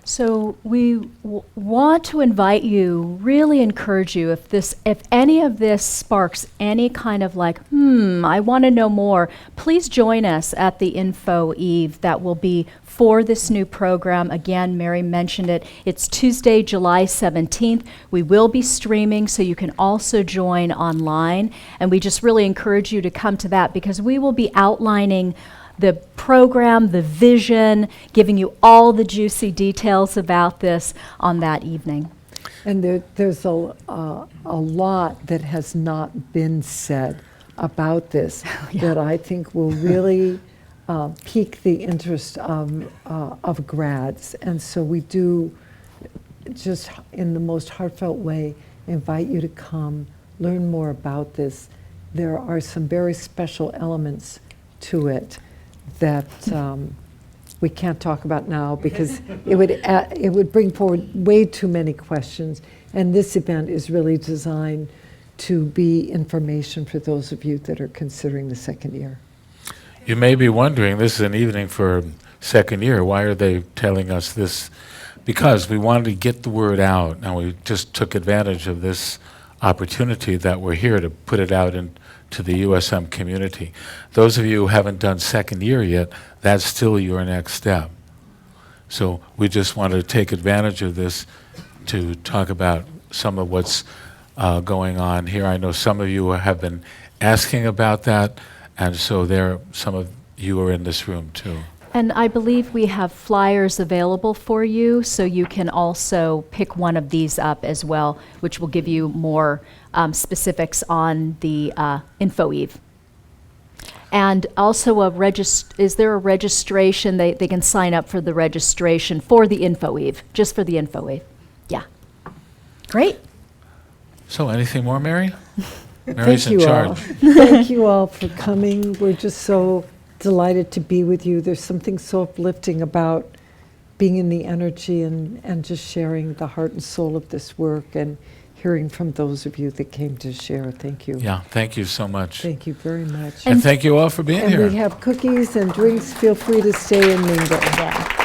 So we want to invite you, really encourage you, if any of this sparks any kind of like, I want to know more, please join us at the Info Eve that will be for this new program. Again, Mary mentioned it. It's Tuesday, July 17th. We will be streaming, so you can also join online. And we just really encourage you to come to that, because we will be outlining the program, the vision, giving you all the juicy details about this on that evening. And there's a lot that has not been said about this that I think will really pique the interest of grads. And so we do just in the most heartfelt way, invite you to come, learn more about this. There are some very special elements to it that we can't talk about now because it would bring forward way too many questions. And this event is really designed to be information for those of you that are considering the second year. You may be wondering, this is an evening for second year. Why are they telling us this? Because we wanted to get the word out, and we just took advantage of this opportunity that we're here to put it out into the USM community. Those of you who haven't done second year yet, that's still your next step. So we just wanted to take advantage of this to talk about some of what's going on here. I know some of you have been asking about that, and so some of you are in this room too. And I believe we have flyers available for you, so you can also pick one of these up as well, which will give you more specifics on the Info Eve. And also is there a registration? They can sign up for the registration for the Info Eve, just for the Info Eve. Yeah. Great. So anything more, Mary? Mary's in charge. Thank you all for coming. We're just so delighted to be with you. There's something so uplifting about being in the energy and just sharing the heart and soul of this work and hearing from those of you that came to share. Thank you. Yeah, thank you so much. Thank you very much. And thank you all for being here. And we have cookies and drinks. Feel free to stay and mingle.